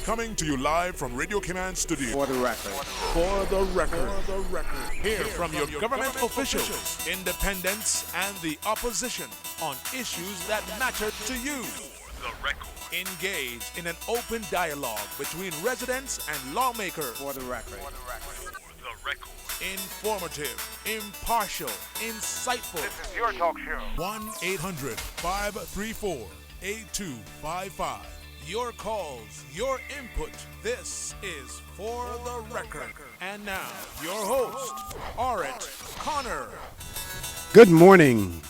Coming to you live from Radio Cayman Studio. For the record. For the record. Hear from your government officials, independents, and the opposition on issues that matter to you. The record. Engage in an open dialogue between residents and lawmakers. For the record. The record. Informative, impartial, insightful. This is your talk show. 1-800-534-8255. Your calls, your input. This is For the Record. And now, your host, Orit Connor. Good morning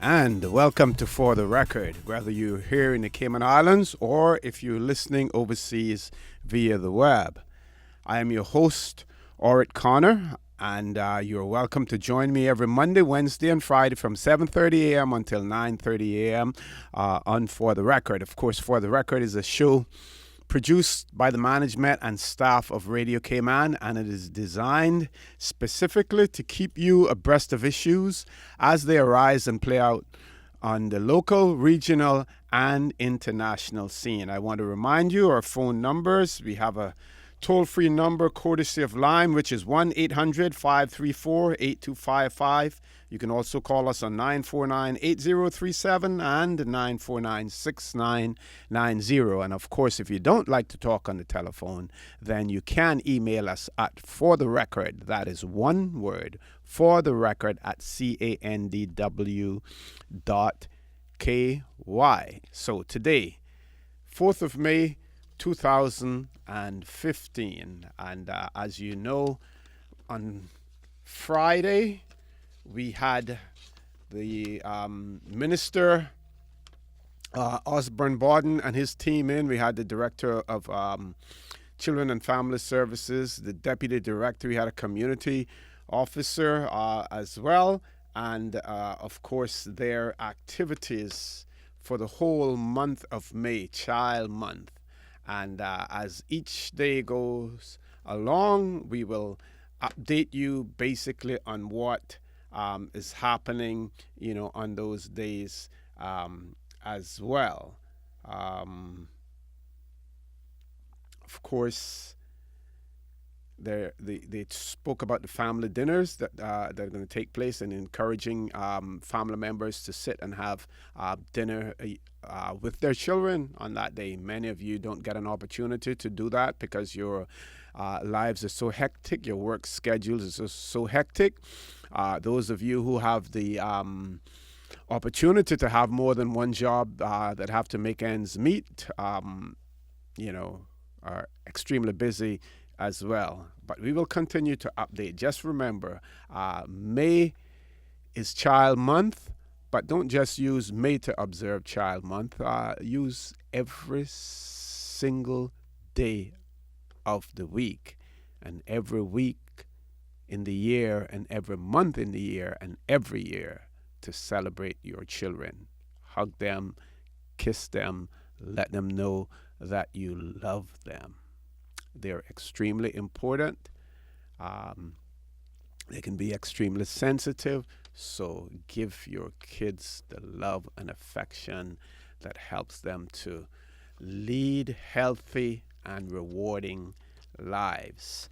and welcome to For the Record, whether you're here in the Cayman Islands or if you're listening overseas via the web. I am your host, Orit Connor, and you're welcome to join me every Monday, Wednesday, and Friday from 7:30 a.m. until 9:30 a.m. On For the Record. Of course, For the Record is a show produced by the management and staff of Radio Cayman, and it is designed specifically to keep you abreast of issues as they arise and play out on the local, regional, and international scene. I want to remind you our phone numbers. We have a toll-free number courtesy of Lime, which is 1-800-534-8255. You can also call us on 949-8037 and 949-6990. And of course, if you don't like to talk on the telephone, then you can email us at For the Record. That is one word, For the Record at candw.ky. So today, 4th of May, 2015, and as you know, on Friday we had the Minister Osborne Borden and his team in. We had the Director of Children and Family Services, the Deputy Director. We had a community officer as well, and of course their activities for the whole month of May, Child Month. And as each day goes along, we will update you basically on what is happening, on those days as well. Of course, they spoke about the family dinners that are going to take place, and encouraging family members to sit and have dinner with their children on that day. Many of you don't get an opportunity to do that because your lives are so hectic, your work schedules are so hectic. Those of you who have the opportunity to have more than one job that have to make ends meet, are extremely busy as well. But we will continue to update. Just remember, May is Child Month, but don't just use May to observe Child Month. Use every single day of the week, and every week in the year, and every month in the year, and every year to celebrate your children. Hug them, kiss them, let them know that you love them. They're extremely important. They can be extremely sensitive. So give your kids the love and affection that helps them to lead healthy and rewarding lives.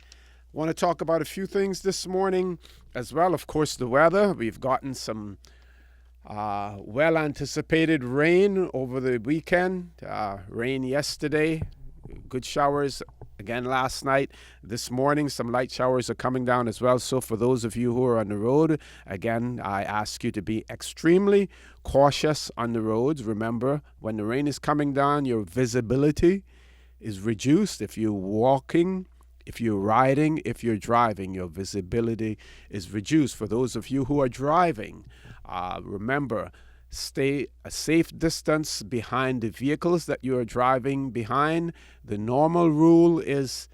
I want to talk about a few things this morning as well. Of course, the weather. We've gotten some well-anticipated rain over the weekend. Rain yesterday. Good showers again last night. This morning, some light showers are coming down as well. So for those of you who are on the road, again, I ask you to be extremely cautious on the roads. Remember, when the rain is coming down, your visibility is reduced. If you're walking, if you're riding, if you're driving, your visibility is reduced. For those of you who are driving, remember, stay a safe distance behind the vehicles that you are driving behind. The normal rule is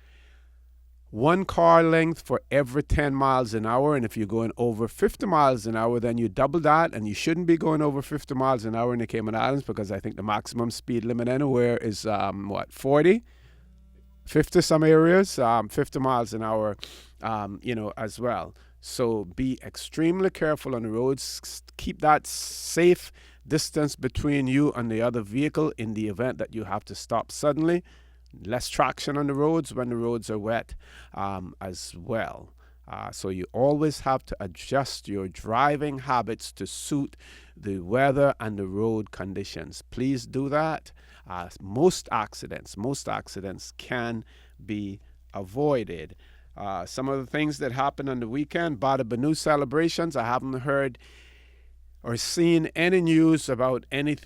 1 car length for every 10 miles an hour. And if you're going over 50 miles an hour, then you double that. And you shouldn't be going over 50 miles an hour in the Cayman Islands, because I think the maximum speed limit anywhere is 40, 50 some areas, 50 miles an hour, as well. So be extremely careful on the roads. Keep that safe distance between you and the other vehicle in the event that you have to stop suddenly. less traction on the roads when the roads are wet as well. So you always have to adjust your driving habits to suit the weather and the road conditions. Please do that. Most accidents can be avoided. Some of the things that happened on the weekend, Bada Banu celebrations, I haven't heard or seen any news about any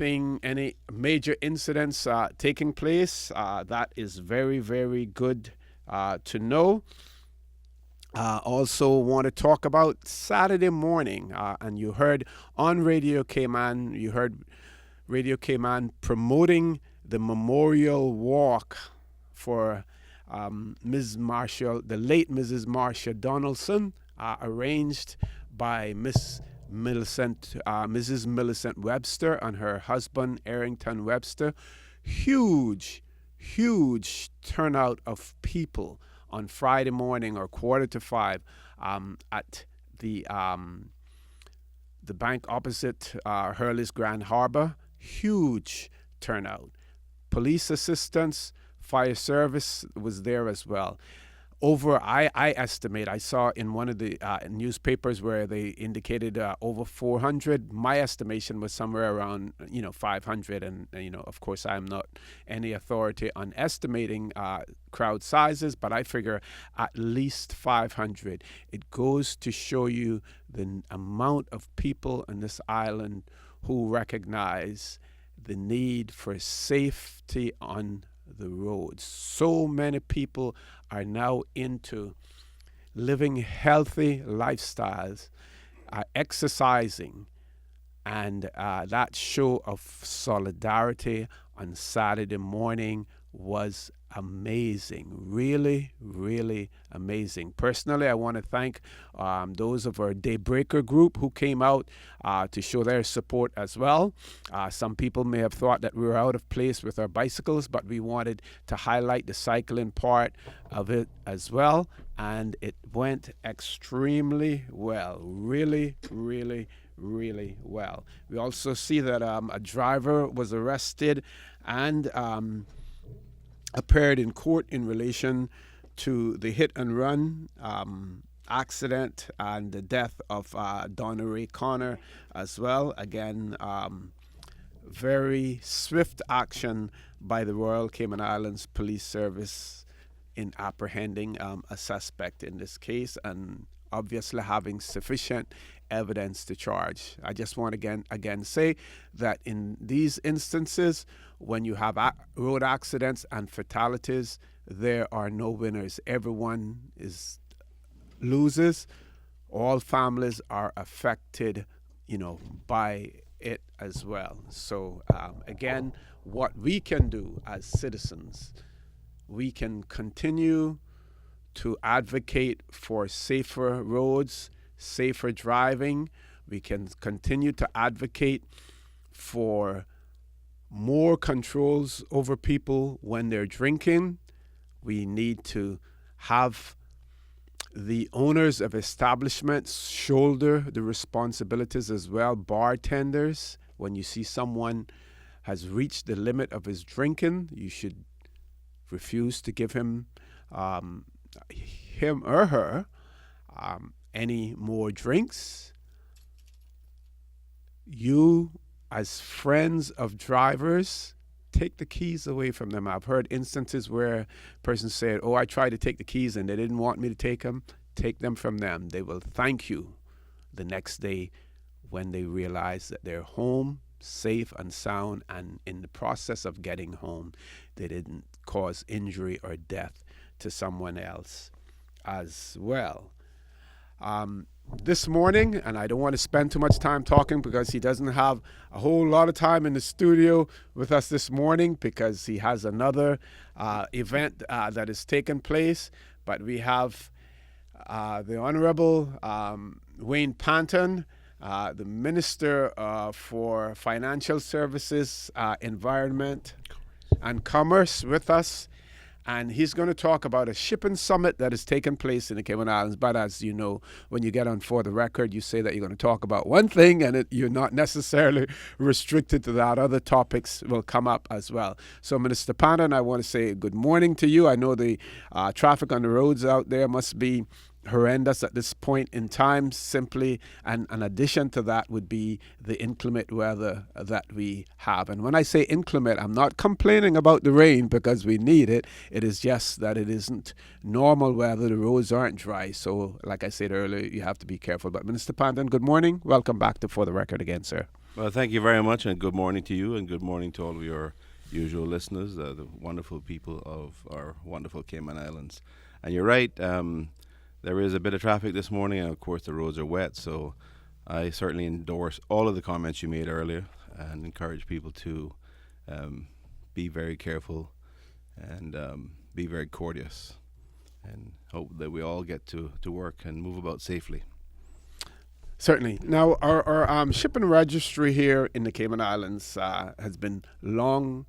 major incidents taking place. That is very, very good to know. Also want to talk about Saturday morning, and you heard on Radio Cayman, promoting the memorial walk for Ms. Marshall, the late Mrs. Marcia Donaldson, arranged by Mrs. Millicent Webster and her husband Arrington Webster. Huge turnout of people on Friday morning or 4:45 at the bank opposite Hurley's Grand Harbor. Huge turnout. Police assistance, fire service was there as well. I estimate, I saw in one of the newspapers where they indicated over 400. My estimation was somewhere around 500, and of course I'm not any authority on estimating crowd sizes, but I figure at least 500. It goes to show you the amount of people on this island who recognize the need for safety on the roads. So many people are now into living healthy lifestyles, exercising, and that show of solidarity on Saturday morning was amazing. Really, really amazing. Personally, I want to thank those of our Daybreaker group who came out to show their support as well. Some people may have thought that we were out of place with our bicycles, but we wanted to highlight the cycling part of it as well. And it went extremely well. Really, really, really well. We also see that a driver was arrested and appeared in court in relation to the hit and run accident and the death of Donna Ray Connor as well. Again, very swift action by the Royal Cayman Islands Police Service in apprehending a suspect in this case, and obviously having sufficient evidence to charge. I just want to again say that in these instances, when you have road accidents and fatalities, there are no winners. Everyone loses. All families are affected, by it as well. So again, what we can do as citizens, we can continue to advocate for safer roads, safer driving. We can continue to advocate for more controls over people when they're drinking. We need to have the owners of establishments shoulder the responsibilities as well. Bartenders, when you see someone has reached the limit of his drinking, you should refuse to give him or her any more drinks. You, as friends of drivers, take the keys away from them. I've heard instances where persons said, I tried to take the keys and they didn't want me to take them. Take them from them. They will thank you the next day when they realize that they're home, safe and sound, and in the process of getting home, they didn't cause injury or death to someone else as well. This morning, and I don't want to spend too much time talking because he doesn't have a whole lot of time in the studio with us this morning because he has another event that is taking place. But we have the Honorable Wayne Panton, the Minister for Financial Services, Environment and Commerce with us. And he's going to talk about a shipping summit that has taken place in the Cayman Islands. But as you know, when you get on For the Record, you say that you're going to talk about one thing, and you're not necessarily restricted to that. Other topics will come up as well. So, Minister Panton, I want to say good morning to you. I know the traffic on the roads out there must be horrendous at this point in time. Simply, and an addition to that would be the inclement weather that we have. And when I say inclement, I'm not complaining about the rain, because we need it. It is just that it isn't normal weather. The roads aren't dry. So like I said earlier, you have to be careful. But Minister Panton, good morning. Welcome back to For the Record again, sir. Well, thank you very much, and good morning to you, and good morning to all of your usual listeners, the wonderful people of our wonderful Cayman Islands. And you're right, there is a bit of traffic this morning, and of course the roads are wet, so I certainly endorse all of the comments you made earlier and encourage people to be very careful and be very courteous, and hope that we all get to work and move about safely. Certainly. Now, our shipping registry here in the Cayman Islands has been long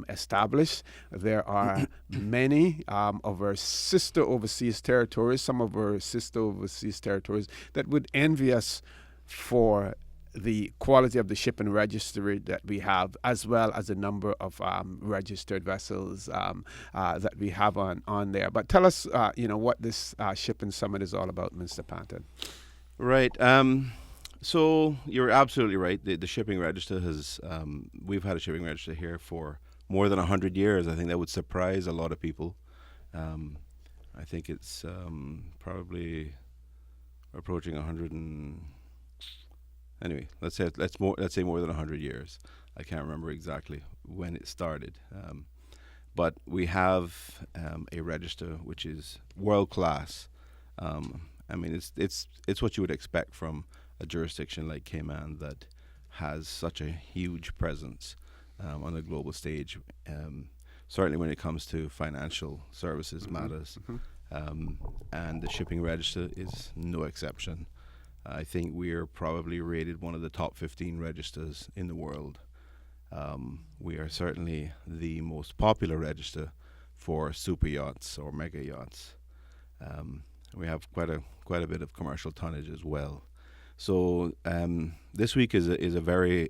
established. There are many of our sister overseas territories, some of our sister overseas territories, that would envy us for the quality of the shipping registry that we have, as well as the number of registered vessels that we have on there. But tell us, what this shipping summit is all about, Mr. Panton. Right. So you're absolutely right. The shipping register has, we've had a shipping register here for more than 100 years. I think that would surprise a lot of people. I think it's probably approaching 100 and, anyway, let's say more than 100 years. I can't remember exactly when it started. But we have a register which is world class. I mean, it's what you would expect from a jurisdiction like Cayman that has such a huge presence on the global stage. Certainly when it comes to financial services matters, and the shipping register is no exception. I think we're probably rated one of the top 15 registers in the world. We are certainly the most popular register for super yachts or mega yachts. We have quite a bit of commercial tonnage as well. So this week is a very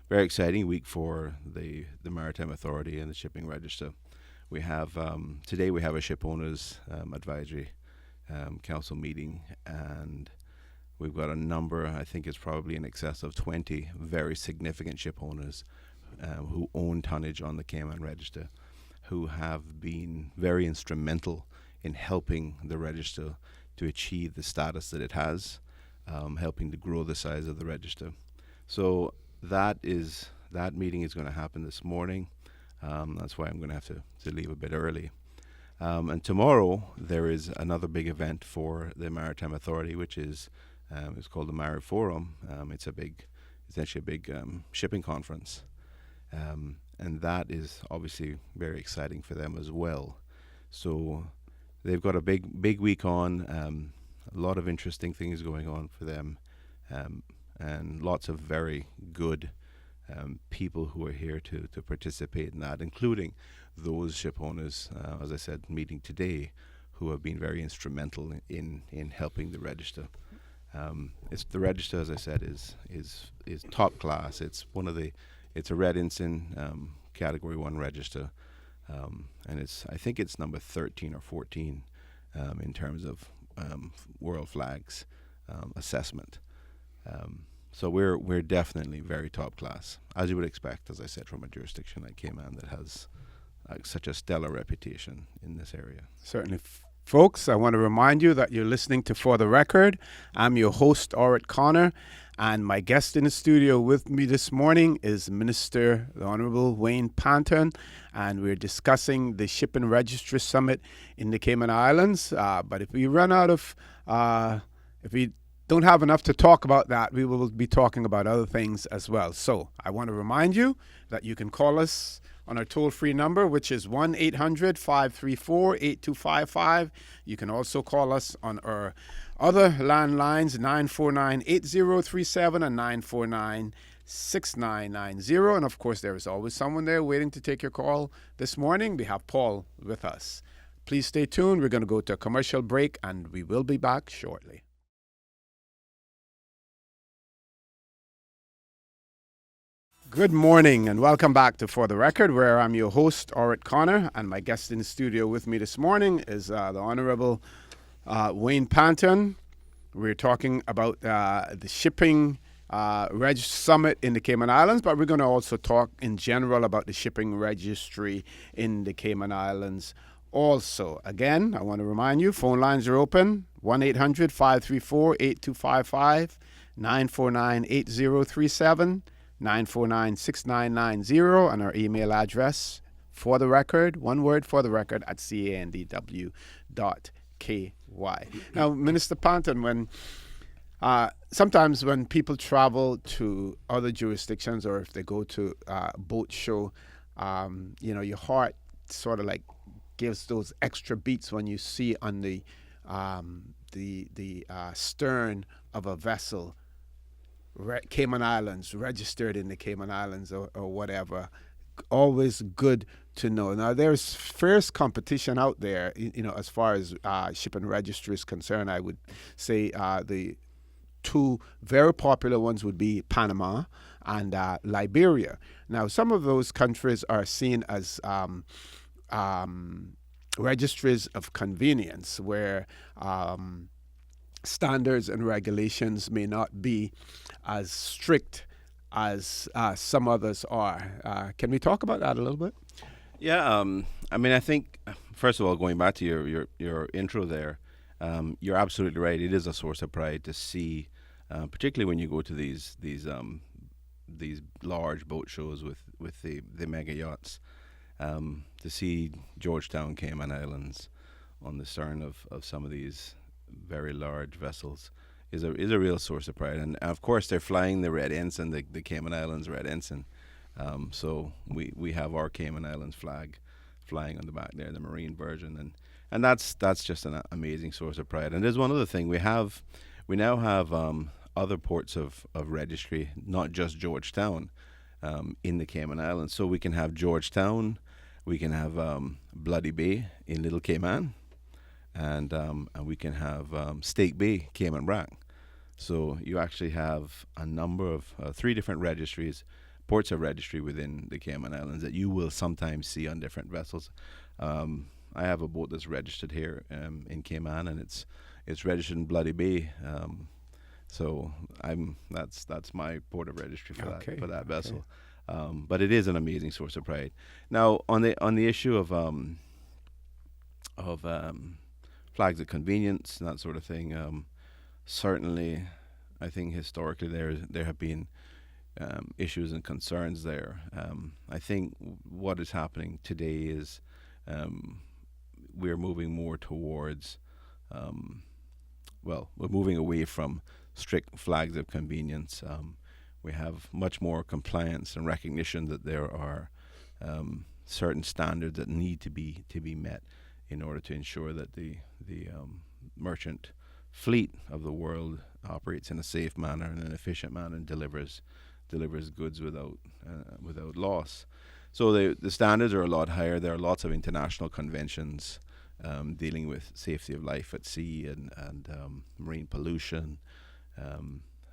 very exciting week for the Maritime Authority and the Shipping Register. We have today we have a ship owners advisory council meeting, and we've got a number. I think it's probably in excess of 20 very significant ship owners who own tonnage on the Cayman Register, who have been very instrumental in helping the register to achieve the status that it has, helping to grow the size of the register. So that meeting is going to happen this morning. That's why I'm going to have to leave a bit early. And tomorrow there is another big event for the Maritime Authority, which is it's called the Mari Forum. It's essentially a big shipping conference, and that is obviously very exciting for them as well. So they've got a big week on, a lot of interesting things going on for them, and lots of very good people who are here to participate in that, including those ship owners, as I said, meeting today, who have been very instrumental in helping the register. It's the register, as I said, is top class. It's a Red Ensign Category 1 register. And I think it's number 13 or 14 in terms of world flags assessment. So we're definitely very top class, as you would expect, as I said, from a jurisdiction like Cayman that has such a stellar reputation in this area. Certainly. Folks, I want to remind you that you're listening to For the Record. I'm your host, Orrit Connor, and my guest in the studio with me this morning is Minister, the Honorable Wayne Panton, and we're discussing the Shipping Registry Summit in the Cayman Islands. But if we don't have enough to talk about that, we will be talking about other things as well. So I want to remind you that you can call us on our toll-free number, which is 1-800-534-8255. You can also call us on our other landlines, 949-8037 and 6990. And of course, there is always someone there waiting to take your call. This morning, we have Paul with us. Please stay tuned. We're going to go to a commercial break, and we will be back shortly. Good morning, and welcome back to For the Record, where I'm your host, Orrit Connor, and my guest in the studio with me this morning is the Honorable Wayne Panton. We're talking about the shipping summit in the Cayman Islands, but we're going to also talk in general about the shipping registry in the Cayman Islands. Also, again, I want to remind you, phone lines are open, 1-800-534-8255, 949-8037, 949-6990, and our email address, for the record, one word, for the record, at candw.ky. Now, Minister Panton, when sometimes when people travel to other jurisdictions, or if they go to a boat show, your heart sort of like gives those extra beats when you see on the stern of a vessel Cayman Islands, registered in the Cayman Islands or whatever. Always good to know. Now, there's fierce competition out there, as far as shipping registry is concerned. I would say the two very popular ones would be Panama and Liberia. Now, some of those countries are seen as registries of convenience, where standards and regulations may not be as strict as some others are. Can we talk about that a little bit? Yeah, I think, first of all, going back to your intro there, you're absolutely right. It is a source of pride to see, particularly when you go to these large boat shows with the mega yachts, to see Georgetown, Cayman Islands on the stern of some of these very large vessels is a real source of pride. And of course, they're flying the red ensign, the Cayman Islands red ensign. So we have our Cayman Islands flag flying on the back there, the marine version, and that's just an amazing source of pride. And there's one other thing we now have other ports of registry, not just Georgetown, in the Cayman Islands. So we can have Georgetown, we can have Bloody Bay in Little Cayman, and we can have Stake Bay, Cayman Brac. So you actually have a number of 3 different registries, ports of registry within the Cayman Islands that you will sometimes see on different vessels. I have a boat that's registered here in Cayman, and it's registered in Bloody Bay. So that's my port of registry for that vessel. But it is an amazing source of pride. Now on the issue of flags of convenience and that sort of thing, certainly I think historically there have been issues and concerns there. I think what is happening today is we're moving more towards we're moving away from strict flags of convenience. We have much more compliance and recognition that there are certain standards that need to be met in order to ensure that the merchant fleet of the world operates in a safe manner and an efficient manner and delivers goods without loss. So the standards are a lot higher. There are lots of international conventions dealing with safety of life at sea and marine pollution.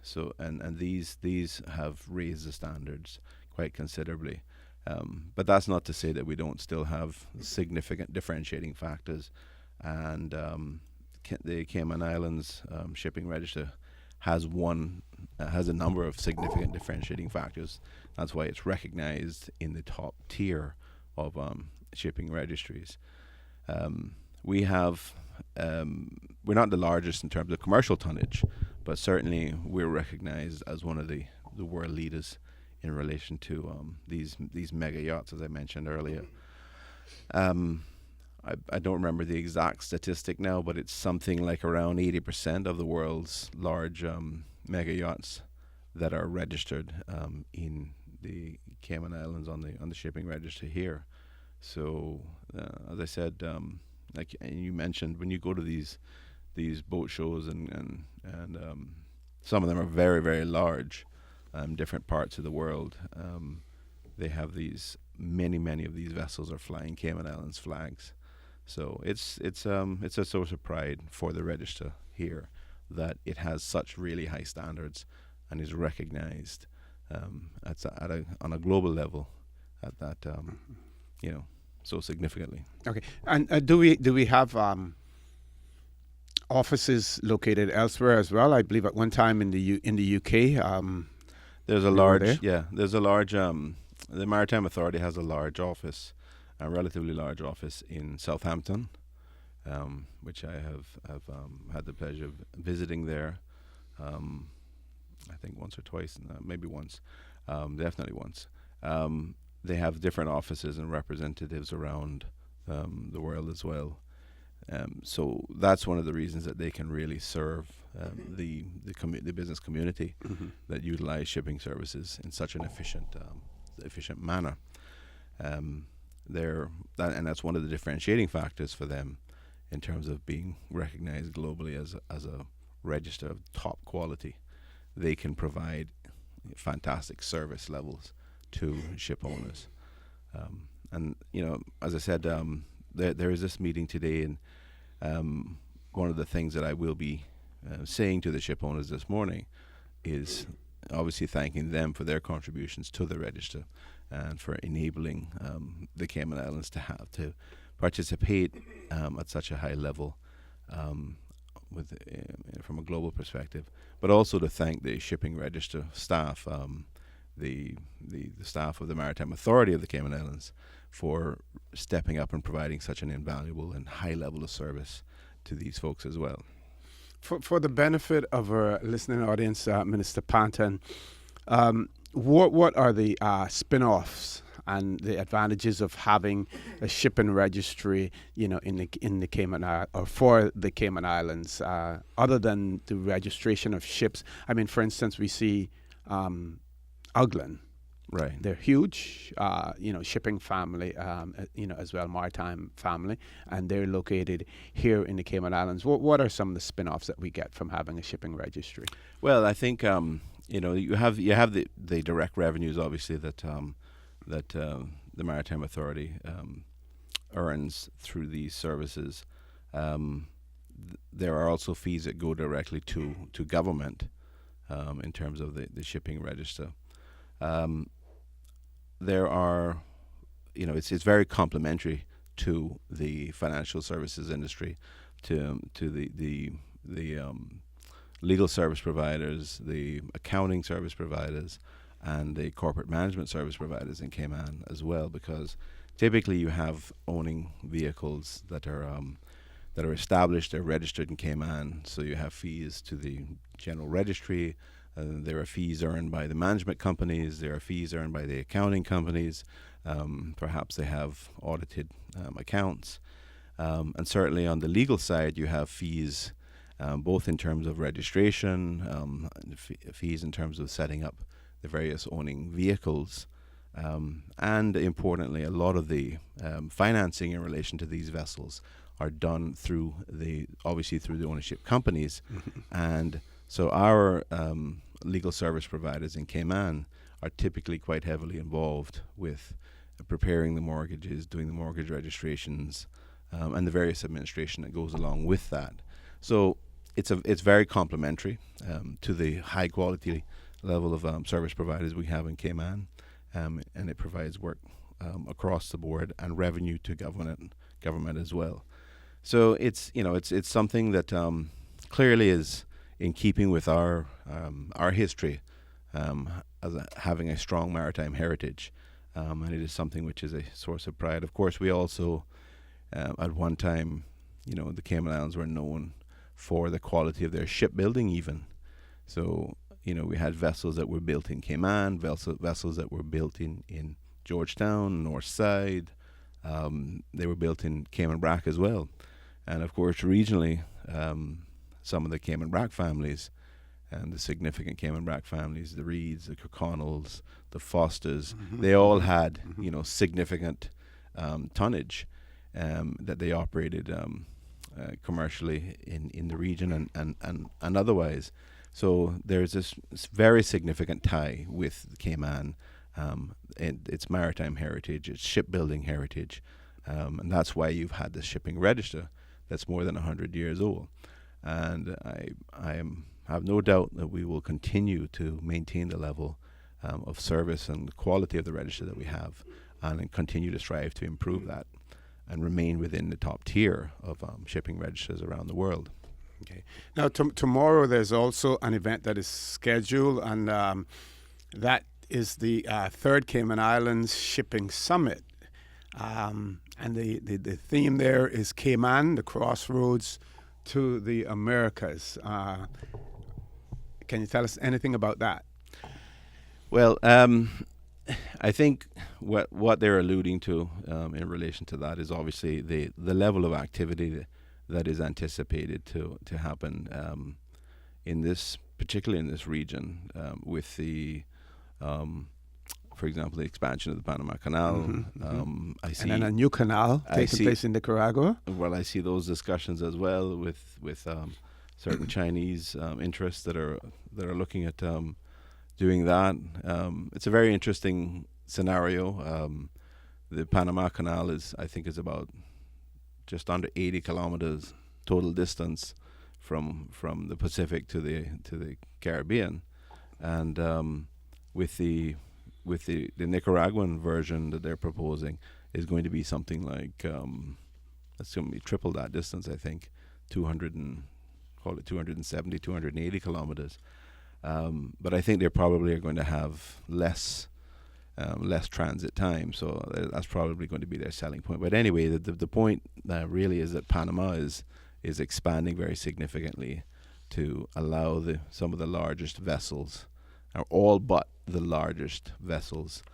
So these have raised the standards quite considerably. But that's not to say that we don't still have significant differentiating factors. And the Cayman Islands Shipping Register has a number of significant differentiating factors. That's why it's recognized in the top tier of shipping registries. We're not the largest in terms of commercial tonnage, but certainly we're recognized as one of the world leaders in relation to these mega yachts, as I mentioned earlier. I don't remember the exact statistic now, but it's something like around 80% of the world's large mega yachts that are registered in the Cayman Islands on the shipping register here. So, as I said, like you mentioned, when you go to these boat shows and some of them are very, very large. different parts of the world. They have these many of these vessels are flying Cayman Islands flags. So it's a source of pride for the register here that it has such really high standards and is recognized on a global level at that so significantly. Okay, and do we have offices located elsewhere as well? I believe at one time in the UK. There's a large the Maritime Authority has a large office, a relatively large office in Southampton, which I have had the pleasure of visiting there. I think once or twice, maybe once, definitely once. They have different offices and representatives around the world as well. So that's one of the reasons that they can really serve the business community that utilize shipping services in such an efficient manner. That's one of the differentiating factors for them in terms of being recognized globally as a register of top quality. They can provide fantastic service levels to ship owners. And as I said, there is this meeting today, and one of the things that I will be saying to the ship owners this morning is obviously thanking them for their contributions to the register and for enabling the Cayman Islands to participate at such a high level from a global perspective, but also to thank the shipping register staff, the staff of the Maritime Authority of the Cayman Islands, for stepping up and providing such an invaluable and high level of service to these folks as well. For the benefit of our listening audience, Minister Panton, what are the spin-offs and the advantages of having a shipping registry, in the Cayman or for the Cayman Islands, other than the registration of ships? I mean, for instance, we see Uglan. Right. They're huge, shipping family, as well, maritime family, and they're located here in the Cayman Islands. What are some of the spin-offs that we get from having a shipping registry? Well, I think you have the direct revenues, obviously, that the Maritime Authority earns through these services. There are also fees that go directly to government in terms of the shipping register. There are, it's very complementary to the financial services industry, to the legal service providers, the accounting service providers, and the corporate management service providers in Cayman as well, because typically you have owning vehicles that are established, they're registered in Cayman, so you have fees to the general registry. There are fees earned by the management companies. There are fees earned by the accounting companies. Perhaps they have audited accounts. And certainly on the legal side, you have fees both in terms of registration, fees in terms of setting up the various owning vehicles. And importantly, a lot of the financing in relation to these vessels are done through the ownership companies. And so our legal service providers in Cayman are typically quite heavily involved with preparing the mortgages, doing the mortgage registrations, and the various administration that goes along with that. So it's very complementary to the high quality level of service providers we have in Cayman, and it provides work across the board and revenue to government as well. So it's something that clearly is in keeping with our history having a strong maritime heritage, and it is something which is a source of pride. Of course, we also at one time, the Cayman Islands were known for the quality of their shipbuilding even. So, we had vessels that were built in Cayman, vessels that were built in Georgetown, North Side. They were built in Cayman Brac as well. And of course, regionally, some of the Cayman Brac families and the significant Cayman Brac families, the Reeds, the Kirkconnells, the Fosters, they all had, significant tonnage that they operated commercially in the region and otherwise. So there's this very significant tie with Cayman, and its maritime heritage, its shipbuilding heritage, and that's why you've had this shipping register that's more than 100 years old. And have no doubt that we will continue to maintain the level of service and quality of the register that we have, and continue to strive to improve that and remain within the top tier of shipping registers around the world. Okay. Now, tomorrow there's also an event that is scheduled, and that is the third Cayman Islands Shipping Summit. And the theme there is Cayman, the crossroads to the Americas. Can you tell us anything about that? Well, I think what they're alluding to in relation to that is obviously the level of activity that is anticipated to happen particularly in this region, with the for example, the expansion of the Panama Canal. I see, and then a new canal taking place in Nicaragua. Well, I see those discussions as well with certain Chinese interests that are looking at doing that. It's a very interesting scenario. The Panama Canal is about just under 80 kilometers total distance from the Pacific to the Caribbean, and with the Nicaraguan version that they're proposing is going to be something like it's going to be triple that distance. I think 270, 280 kilometers. But I think they probably are going to have less transit time, so that's probably going to be their selling point. But anyway, the point really is that Panama is expanding very significantly to allow some of the largest vessels, or all but the largest vessels,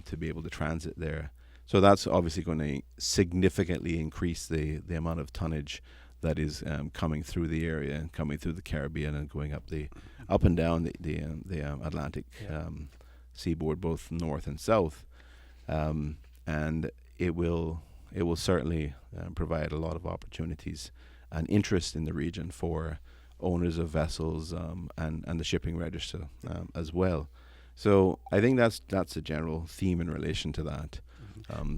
to be able to transit there. So that's obviously going to significantly increase the amount of tonnage that is coming through the area and coming through the Caribbean and going up and down the Atlantic seaboard, both north and south, and it will certainly provide a lot of opportunities and interest in the region for owners of vessels, and the shipping register as well. So I think that's a general theme in relation to that.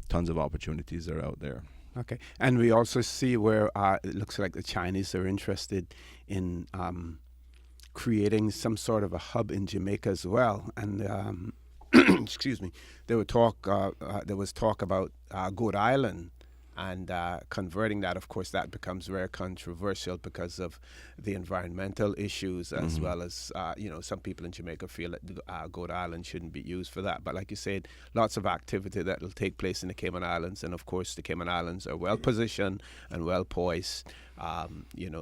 Tons of opportunities are out there. Okay, and we also see where it looks like the Chinese are interested in creating some sort of a hub in Jamaica as well. And excuse me, there was talk about Goat Island, and converting that. Of course, that becomes very controversial because of the environmental issues, as well as some people in Jamaica feel that Goat Island shouldn't be used for that. But like you said, lots of activity that will take place in the Cayman Islands, and of course the Cayman Islands are well positioned and well poised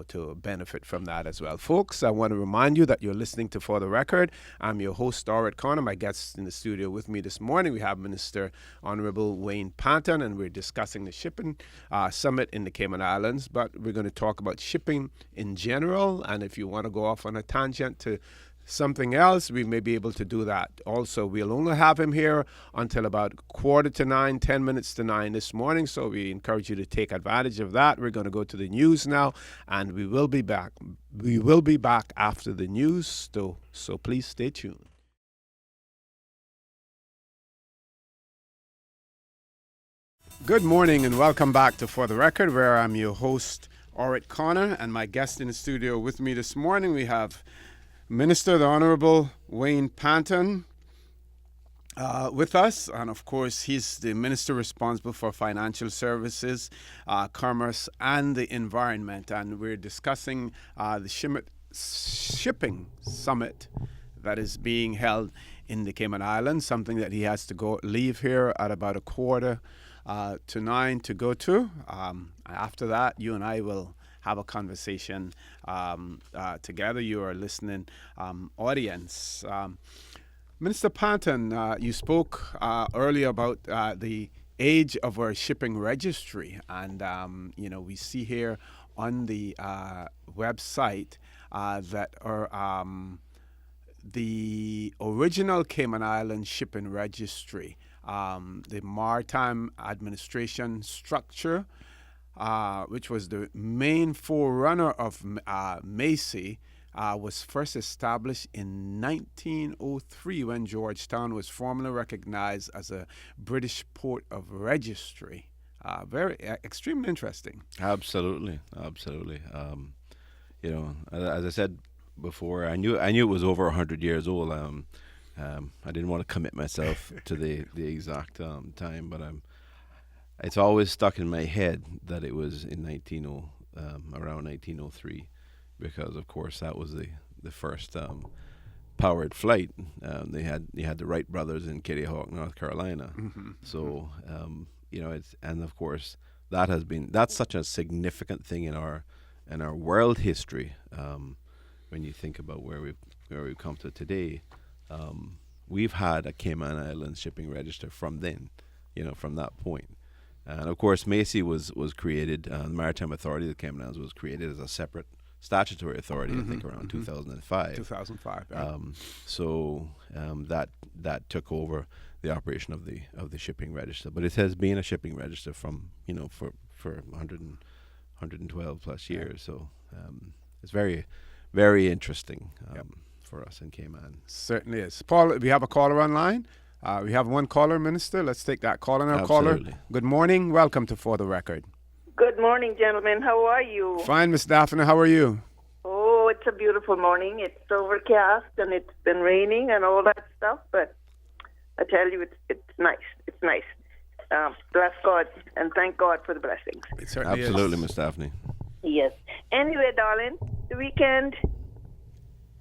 to benefit from that as well. Folks, I want to remind you that you're listening to For the Record. I'm your host, Dorrit Connor. My guest in the studio with me this morning, we have Minister Honorable Wayne Panton, and we're discussing the shipping summit in the Cayman Islands, but we're going to talk about shipping in general, and if you want to go off on a tangent to something else, we may be able to do that. Also, we'll only have him here until about 8:45, 10 minutes to 9 this morning, so we encourage you to take advantage of that. We're going to go to the news now, and we will be back. We will be back after the news, so please stay tuned. Good morning and welcome back to For the Record, where I'm your host, Dorrit Connor, and my guest in the studio with me this morning, we have Minister, the Honorable Wayne Panton, with us, and of course he's the Minister responsible for Financial Services, Commerce and the Environment, and we're discussing the shipping summit that is being held in the Cayman Islands, something that he has to leave here at about 8:45 to go to. After that, you and I will have a conversation together. You are listening audience. Minister Panton, you spoke earlier about the age of our shipping registry, and we see here on the website that the original Cayman Islands shipping registry, the Maritime Administration structure, which was the main forerunner of Macy, was first established in 1903 when Georgetown was formally recognized as a British port of registry. Extremely interesting. Absolutely, absolutely. As I said before, I knew it was over 100 years old. I didn't want to commit myself to the exact time, but it's always stuck in my head that it was in around 1903, because of course that was the first powered flight. You had the Wright brothers in Kitty Hawk, North Carolina. So and of course that's such a significant thing in our world history. When you think about where we've come to today, we've had a Cayman Islands shipping register from then, from that point. And of course, Macy was created. The Maritime Authority of the Cayman Islands was created as a separate statutory authority, I think, around 2005. 2005. Yeah. That took over the operation of the shipping register. But it has been a shipping register from for 112 plus years. So it's very, very interesting for us in Cayman. Certainly is. Paul, we have a caller online. We have one caller, Minister. Let's take that caller now. Caller, good morning. Welcome to For the Record. Good morning, gentlemen. How are you? Fine, Miss Daphne. How are you? Oh, it's a beautiful morning. It's overcast and it's been raining and all that stuff, but I tell you, it's nice. It's nice. Bless God and thank God for the blessings. It certainly Absolutely, is. Miss Daphne. Yes. Anyway, darling, the weekend,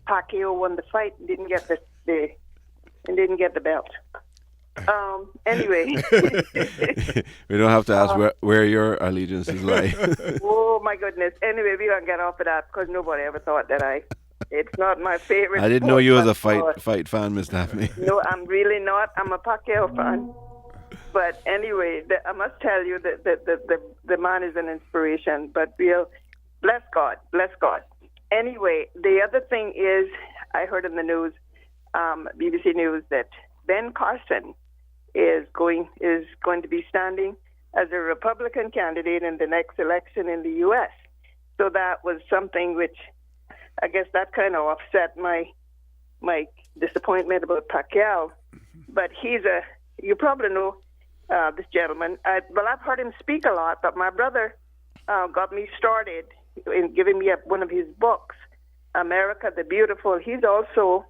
Pacquiao won the fight and didn't get the belt. Anyway. We don't have to ask where your allegiances lie. Oh, my goodness. Anyway, we're going to get off of that because nobody ever thought that it's not my favorite. I didn't know you was a fight fan, Miss Daphne. No, I'm really not. I'm a Pacquiao fan. But anyway, I must tell you that the man is an inspiration. But we'll bless God. Anyway, the other thing is, I heard in the news, BBC News, that Ben Carson is going to be standing as a Republican candidate in the next election in the U.S. So that was something which, I guess, that kind of offset my disappointment about Pacquiao. But you probably know this gentleman. I've heard him speak a lot, but my brother got me started in giving me one of his books, America the Beautiful. He's also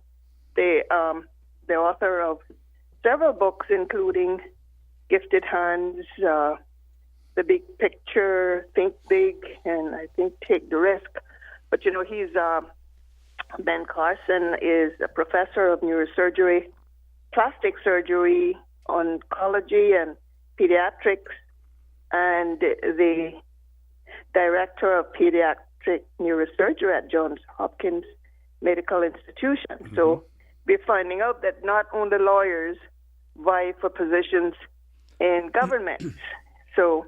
the author of several books, including Gifted Hands, The Big Picture, Think Big, and I think Take the Risk. But, he's Ben Carson is a professor of neurosurgery, plastic surgery, oncology, and pediatrics, and the director of pediatric neurosurgery at Johns Hopkins Medical Institution. Mm-hmm. So we're finding out that not only lawyers vie for positions in government. So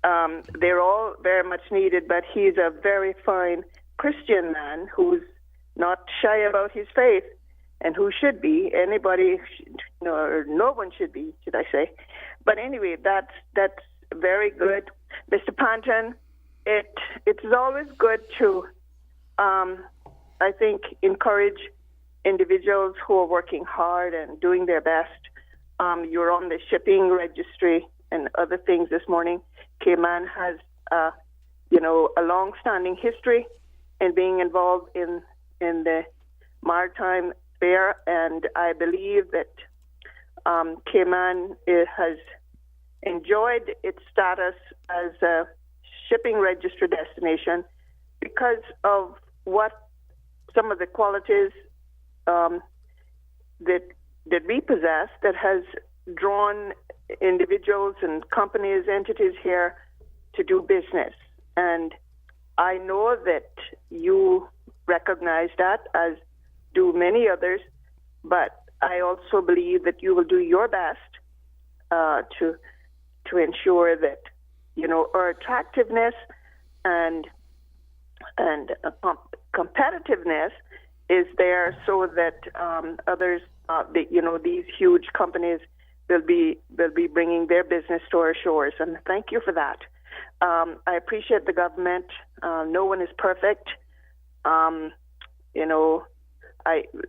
they're all very much needed, but he's a very fine Christian man who's not shy about his faith, and who should be. No one should be, should I say. But anyway, that's very good. Mr. Panton, it's always good to, I think, encourage individuals who are working hard and doing their best. You're on the shipping registry and other things this morning. Cayman has, a long-standing history in being involved in the maritime sphere, and I believe that Cayman has enjoyed its status as a shipping register destination because of some of the qualities that we possess that has drawn individuals and companies, entities here to do business. And I know that you recognize that, as do many others, but I also believe that you will do your best to ensure that our attractiveness and competitiveness is there, so that others, these huge companies will be bringing their business to our shores. And thank you for that. I appreciate the government. No one is perfect. You know,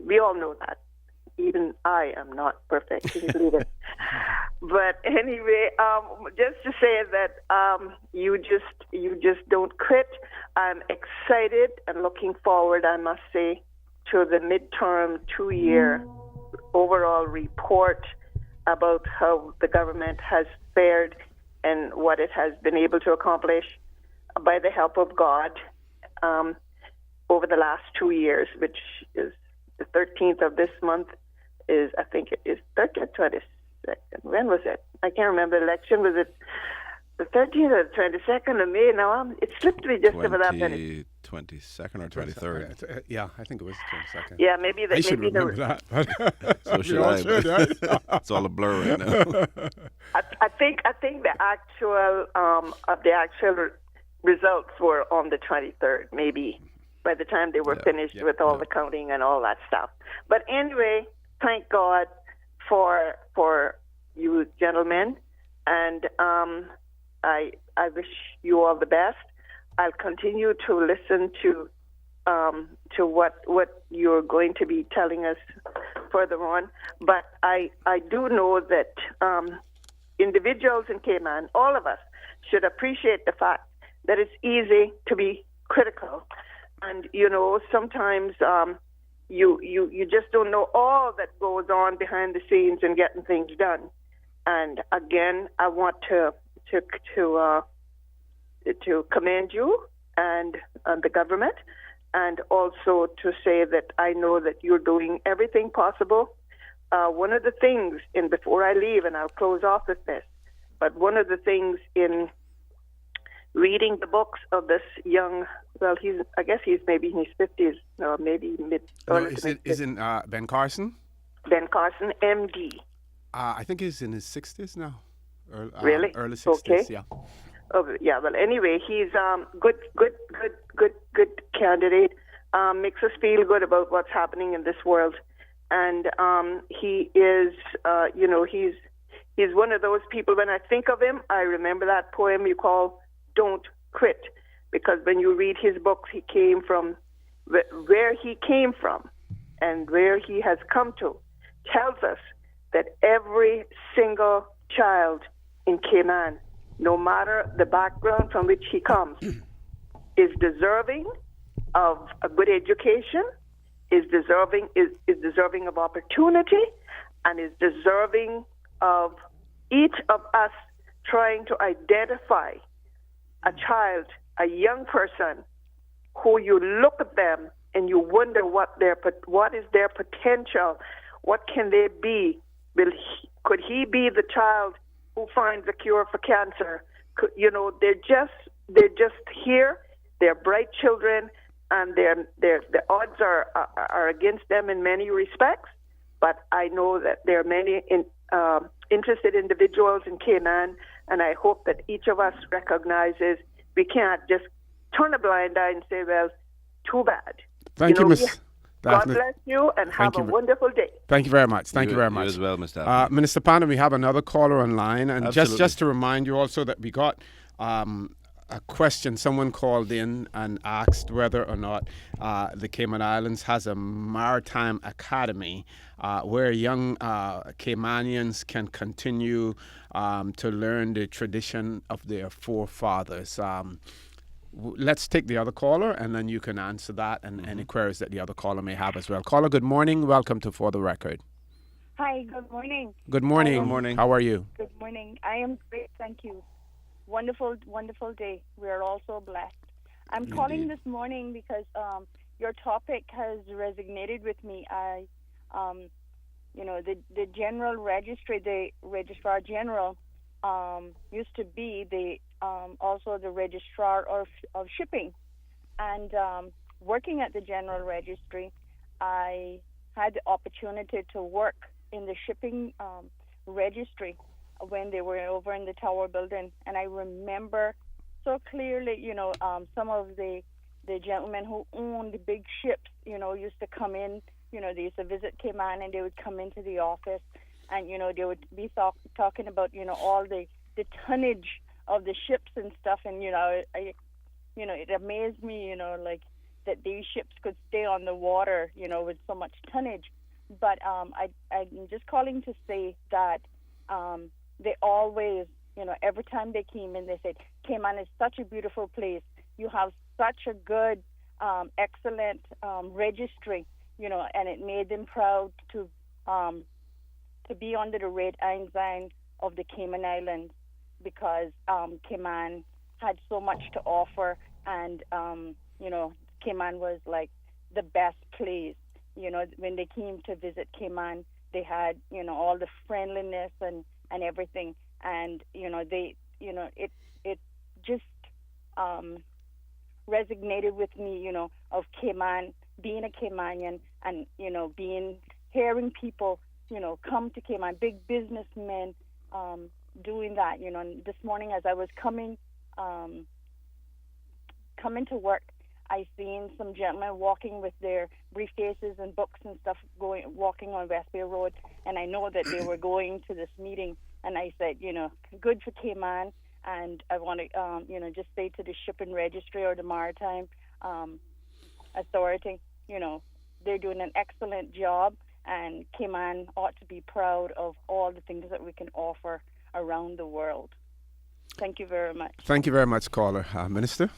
we all know that. Even I am not perfect. Can you believe it? But anyway, just to say that you just don't quit. I'm excited and looking forward, I must say, to the midterm 2-year overall report about how the government has fared and what it has been able to accomplish by the help of God over the last 2 years, which is the 13th of this month. I think it is 13th, 22nd. When was it? I can't remember the election. Was it the 13th or the 22nd of May? Now it slipped me just over that minute. 22nd or 23rd. Yeah, I think it was 22nd. Yeah, maybe I should remember that. So should I. It's all a blur right now. I think the actual results were on the 23rd, maybe by the time they were finished with all the counting and all that stuff. But anyway, thank God for you gentlemen, and I wish you all the best. I'll continue to listen to what you're going to be telling us further on. But I do know that individuals in Cayman, all of us, should appreciate the fact that it's easy to be critical, and sometimes you just don't know all that goes on behind the scenes in getting things done. And again, I want to commend you and the government, and also to say that I know that you're doing everything possible. One of the things, and before I leave, and I'll close off with this, but one of the things in reading the books of this young, well, I guess he's maybe in his 50s, or maybe mid. No, isn't Ben Carson? Ben Carson, MD. I think he's in his 60s now. Really? Early 60s, okay. Yeah. Oh, yeah. Well, anyway, he's good candidate. Makes us feel good about what's happening in this world, and he is, he's one of those people. When I think of him, I remember that poem you call "Don't Quit," because when you read his books, he came from where he came from, and where he has come to, tells us that every single child in Cayman, no matter the background from which he comes, is deserving of a good education, is deserving of opportunity, and is deserving of each of us trying to identify a child, a young person, who you look at them and you wonder what is their potential, what can they be? Could he be the child who finds a cure for cancer? They're just here. They're bright children, and the odds are against them in many respects. But I know that there are many interested individuals in Cayman, and I hope that each of us recognizes we can't just turn a blind eye and say, well, too bad. Thank you, Ms. God bless you, and have a wonderful day. Thank you very much. Thank you very much. You as well, Mr. Minister Pandon, we have another caller online. And Absolutely. just to remind you also that we got a question. Someone called in and asked whether or not the Cayman Islands has a maritime academy where young Caymanians can continue to learn the tradition of their forefathers. Let's take the other caller, and then you can answer that and any queries that the other caller may have as well. Caller, good morning. Welcome to For the Record. Hi, good morning. Good morning. Good morning. How are you? Good morning. I am great, thank you. Wonderful, wonderful day. We are all so blessed. I'm calling this morning because your topic has resonated with me. The General Registry, the Registrar General, used to be also the Registrar of Shipping. And working at the General Registry, I had the opportunity to work in the shipping registry when they were over in the Tower Building. And I remember so clearly, some of the gentlemen who owned the big ships, used to come in, they used to visit Cayman, and they would come into the office, and, they would be talking about, all the tonnage of the ships and stuff. And, it amazed me, that these ships could stay on the water, with so much tonnage. But I'm just calling to say that they always, every time they came in, they said, Cayman is such a beautiful place. You have such a good, excellent registry, and it made them proud to be under the red ensign of the Cayman Islands, because Cayman had so much to offer, and Cayman was like the best place. When they came to visit Cayman, they had all the friendliness and everything, and it just resonated with me, of Cayman, being a Caymanian, and hearing people come to Cayman, big businessmen doing that. And this morning as I was coming to work, I seen some gentlemen walking with their briefcases and books and stuff walking on West Bay Road, and I know that they were going to this meeting. And I said, good for Cayman, and I want to, just say to the Shipping Registry or the Maritime Authority, they're doing an excellent job, and Cayman ought to be proud of all the things that we can offer around the world. Thank you very much. Thank you very much, caller. Minister?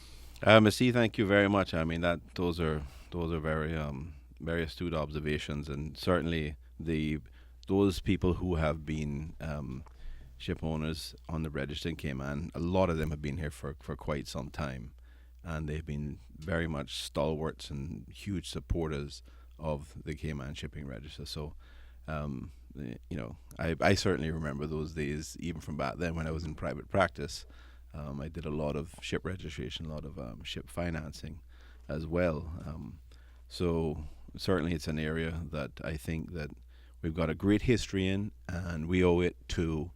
Missy, thank you very much. I mean, those are very very astute observations, and certainly those people who have been ship owners on the register in Cayman, a lot of them have been here for quite some time, and they've been very much stalwarts and huge supporters of the Cayman Shipping Register. So, I certainly remember those days, even from back then when I was in private practice. I did a lot of ship registration, a lot of ship financing as well. So certainly it's an area that I think that we've got a great history in, and we owe it to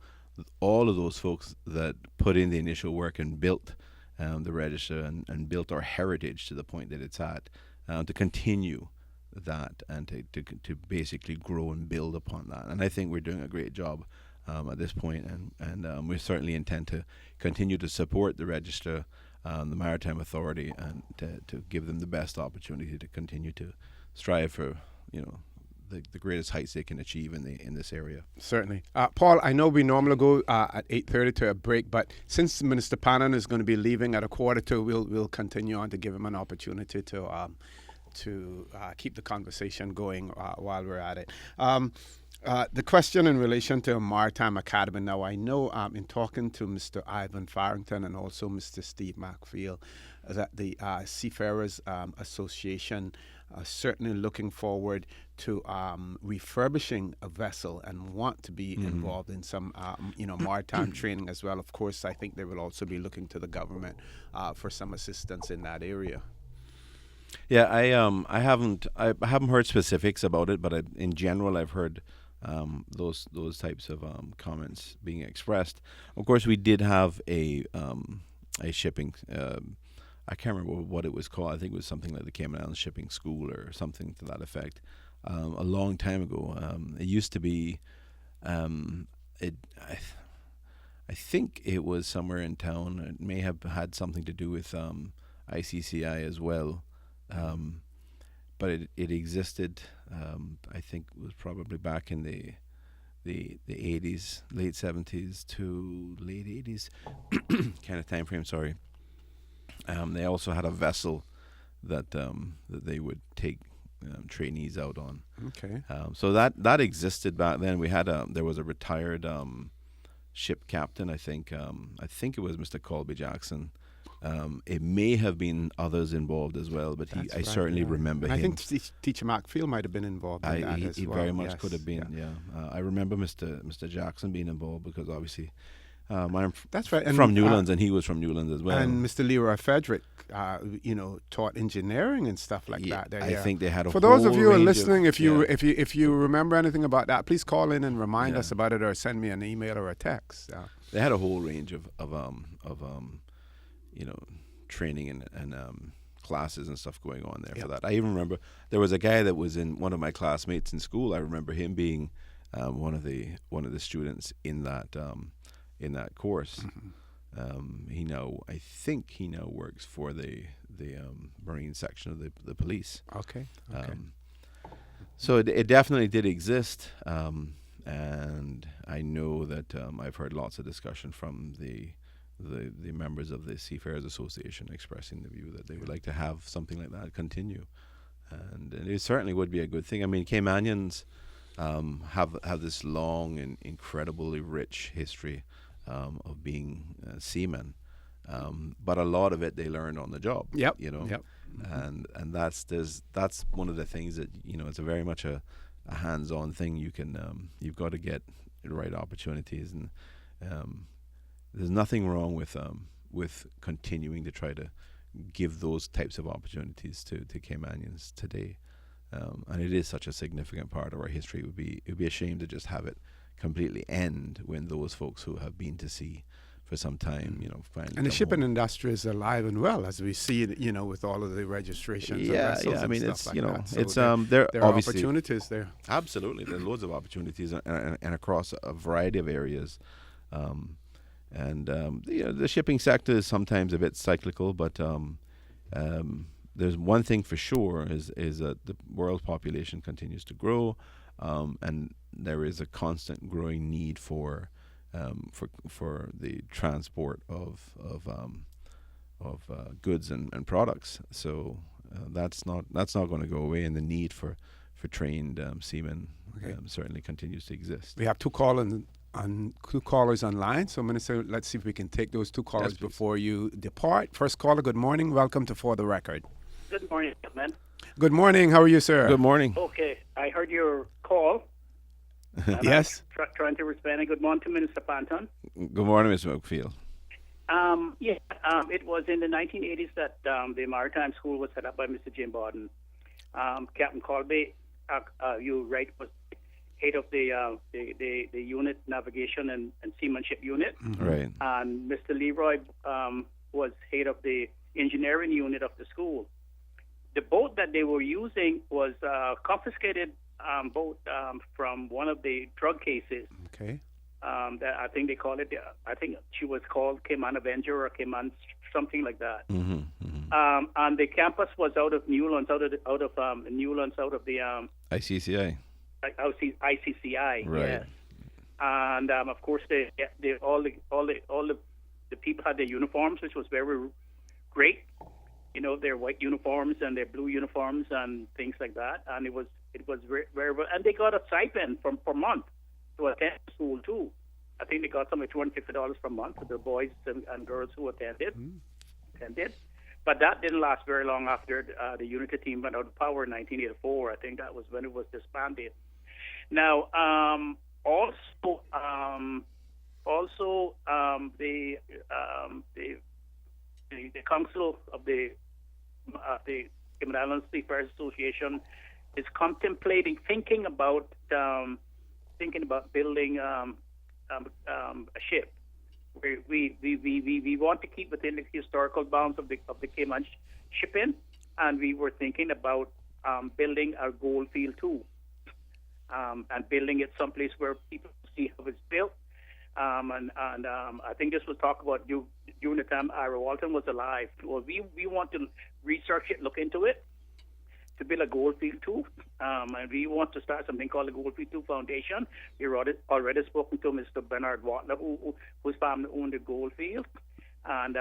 all of those folks that put in the initial work and built the register and built our heritage to the point that it's at, to continue that and to basically grow and build upon that. And I think we're doing a great job at this point, and we certainly intend to continue to support the register, the Maritime Authority, and to give them the best opportunity to continue to strive for the greatest heights they can achieve in this area. Certainly. Paul, I know we normally go at 8:30 to a break, but since Minister Pannon is going to be leaving at 1:45, we'll continue on to give him an opportunity to keep the conversation going while we're at it. The question in relation to Maritime Academy. Now, I know in talking to Mr. Ivan Farrington and also Mr. Steve Macfield, that the Seafarers Association are certainly looking forward to refurbishing a vessel and want to be involved in some, maritime training as well. Of course, I think they will also be looking to the government for some assistance in that area. Yeah, I haven't heard specifics about it, but in general, I've heard those types of comments being expressed. Of course, we did have a shipping. I can't remember what it was called. I think it was something like the Cayman Islands Shipping School or something to that effect. A long time ago, it used to be. I think it was somewhere in town. It may have had something to do with ICCI as well. But it existed. I think it was probably back in the 80s, late 70s to late 80s kind of time frame. Sorry. They also had a vessel that they would take trainees out on. Okay. So that existed back then. We had there was a retired ship captain. I think it was Mr. Colby Jackson. It may have been others involved as well, but I certainly remember him. I think Teacher Macfield might have been involved in that as well. He very much could have been, yeah. I remember Mr. Jackson being involved because obviously that's right. From Newlands, and he was from Newlands as well. And Mr. Leroy Frederick, taught engineering and stuff like that. I think they had a For those of you who are range listening, if you remember anything about that, please call in and remind us about it, or send me an email or a text. They had a whole range of training and classes and stuff going on there for that. I even remember there was a guy that was in one of my classmates in school. I remember him being one of the students in that course. I think he now works for the the Marine section of the police. Okay. So it definitely did exist, and I know that I've heard lots of discussion from the members of the Seafarers Association expressing the view that they would like to have something like that continue, and it certainly would be a good thing. I mean, Caymanians have this long and incredibly rich history of being seamen, but a lot of it they learned on the job. Yep. You know. Yep. And that's one of the things that, you know, it's a very much a hands-on thing. You can you've got to get the right opportunities, and there's nothing wrong with continuing to try to give those types of opportunities to Caymanians today, and it is such a significant part of our history. It would be a shame to just have it completely end when those folks who have been to sea for some time, you know, finally. And the shipping home. industry is alive and well, as we see it, you know, with all of the registrations. And vessels I and mean, stuff it's like you know, that. So it's there there are obviously opportunities there. absolutely there are loads of opportunities and across a variety of areas, you know, the shipping sector is sometimes a bit cyclical, but there's one thing for sure is that the world population continues to grow, and there is a constant growing need for the transport of goods and products. So that's not going to go away, and the need for trained seamen certainly continues to exist. We have two callers online, so Minister, let's see if we can take those two callers Yes, please. before you depart. First caller, good morning. Welcome to For the Record. Good morning, man. Good morning. How are you, sir? Good morning. Okay, I heard your call. Yes. Trying to respond. Good morning to Minister Panton. Good morning, Mr. Oakfield. It was in the 1980s that the Maritime School was set up by Mr. Jim Borden. Captain Colby, you right, was head of the unit navigation and seamanship unit, Right. and Mr. Leroy was head of the engineering unit of the school. The boat that they were using was confiscated boat from one of the drug cases. Okay. That I think they call it. I think she was called Cayman Avenger or Cayman something like that. And the campus was out of Newlands, out of the ICCI. ICCI. Right. Yes. And of course, all the people had their uniforms, which was very great. You know, their white uniforms and their blue uniforms and things like that. And it was very, very well. And they got a stipend per month to attend school too. I think they got something like $250 per month for the boys and girls who attended. But that didn't last very long after the Unity team went out of power in 1984. I think that was when it was disbanded. Now, the council of the Cayman Islands Seafarers Association is thinking about building a ship. We want to keep within the historical bounds of the Cayman shipping, and we were thinking about building a gold field too, and building it someplace where people see how it's built. I think this was talked about during the time Ira Walton was alive. Well, we want to research it, look into it, to build a Goldfield 2. And we want to start something called the Goldfield 2 Foundation. We've already spoken to Mr. Bernard Watler, whose family owned the Goldfield, and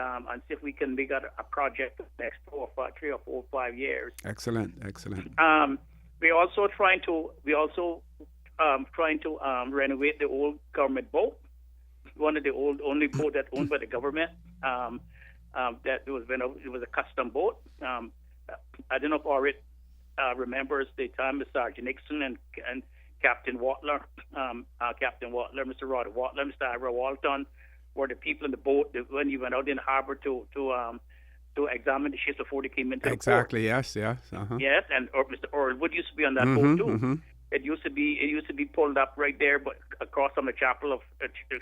see if we can make a project the next 3 or 4 or 5 years. Excellent. We're also trying to renovate the old government boat. One of the only boat that's owned by the government. That it was a custom boat. I don't know if Orit remembers the time of Sergeant Nixon and Captain Watler, Mr. Rod Watler, Mr. Ira Walton, were the people in the boat when you went out in the harbor to examine the ships before they came into the port. Exactly. Yes. Yes. Yes, and Mr. Orwood used to be on that boat too. It used to be pulled up right there, but across from the chapel of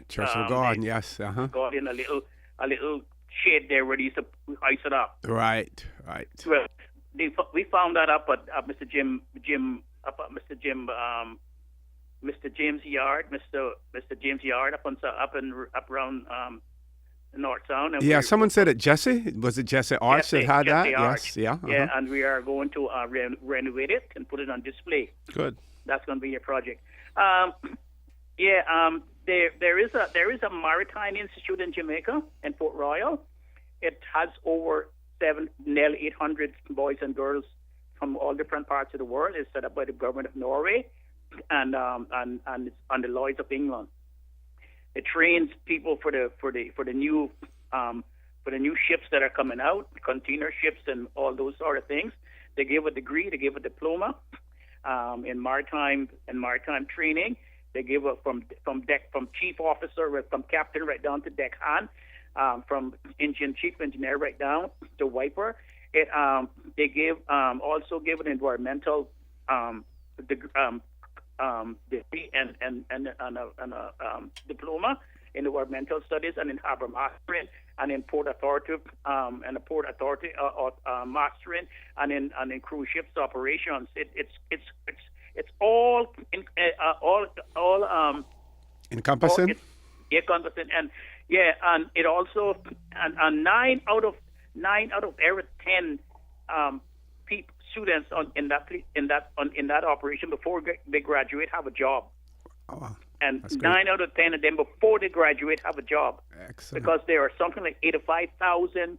Church of God. Yes. God in a little shed there where they used to ice it up. Right. Well, we found that up at Mr. James Yard, up around North Sound. And Yeah, someone said it. Jesse, was it Jesse Arch that had that? Jesse Arch. Yes, yeah. Yeah, and we are going to renovate it and put it on display. Good. That's going to be a project. There is a maritime institute in Jamaica, in Port Royal. It has over nearly 800 boys and girls from all different parts of the world. It's set up by the government of Norway and the Lloyd's of England. It trains people for the new ships that are coming out, container ships and all those sort of things. They give a degree, they give a diploma in maritime training. They give from chief officer, from captain right down to deckhand, from chief engineer right down to wiper. They also give an environmental degree and a diploma in environmental studies and in harbor mastering and in port authority mastering and in cruise ships operations. It's all encompassing. Encompassing, and it also and 9 out of every 10 students in that operation before they graduate have a job. Oh, wow. And That's 9 out of 10 of them before they graduate have a job. Excellent. Because there are something like 85,000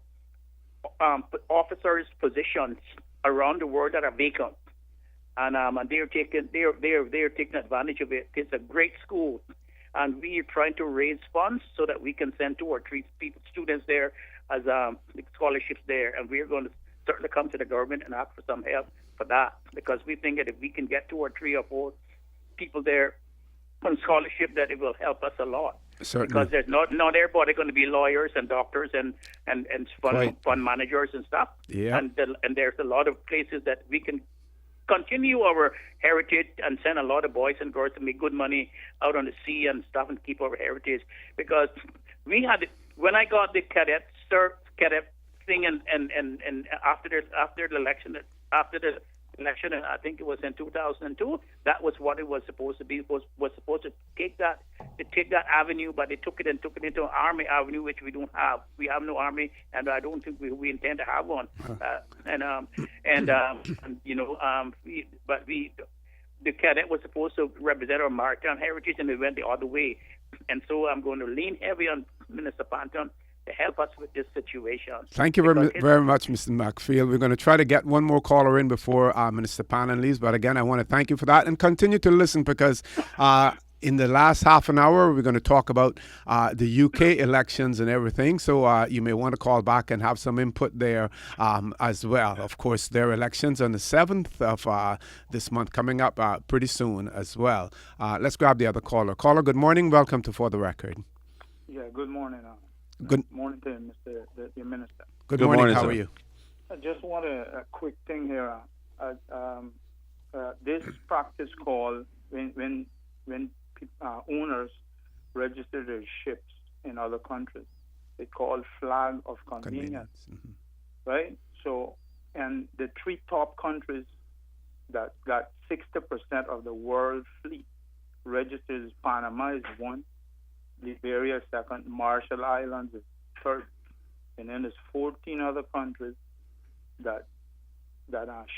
officers' positions around the world that are vacant, and they're taking advantage of it. It's a great school, and we are trying to raise funds so that we can send 2 or 3 students there as scholarships there, and we're going to certainly come to the government and ask for some help for that, because we think that if we can get 2 or 3 or 4 people there on scholarship, that it will help us a lot. Certainly. Because there's not everybody going to be lawyers and doctors and fund managers and stuff. Yeah. And there's a lot of places that we can continue our heritage and send a lot of boys and girls to make good money out on the sea and stuff and keep our heritage. Because when I got the cadet thing and after the election, and I think it was in 2002. That was what it was supposed to be. Was supposed to take that avenue, but they took it into Army Avenue, which we don't have. We have no Army, and I don't think we intend to have one. The cadet was supposed to represent our maritime heritage, and they went the other way. And so I'm going to lean heavy on Minister Panton to help us with this situation. Thank you very much, Mr. McField. We're going to try to get one more caller in before Minister Panton leaves. But again, I want to thank you for that, and continue to listen, because in the last half an hour, we're going to talk about the UK elections and everything. So you may want to call back and have some input there as well. Of course, their elections on the 7th of this month coming up pretty soon as well. Let's grab the other caller. Caller, good morning. Welcome to For the Record. Yeah, good morning. Good morning to the Minister. Good morning. How sir. are you? I just want a quick thing here. This practice called when owners register their ships in other countries, it's called flag of convenience. Mm-hmm. Right? So, and the 3 top countries that got 60% of the world fleet registers, Panama is 1. Liberia second, Marshall Islands is third, and then there's 14 other countries that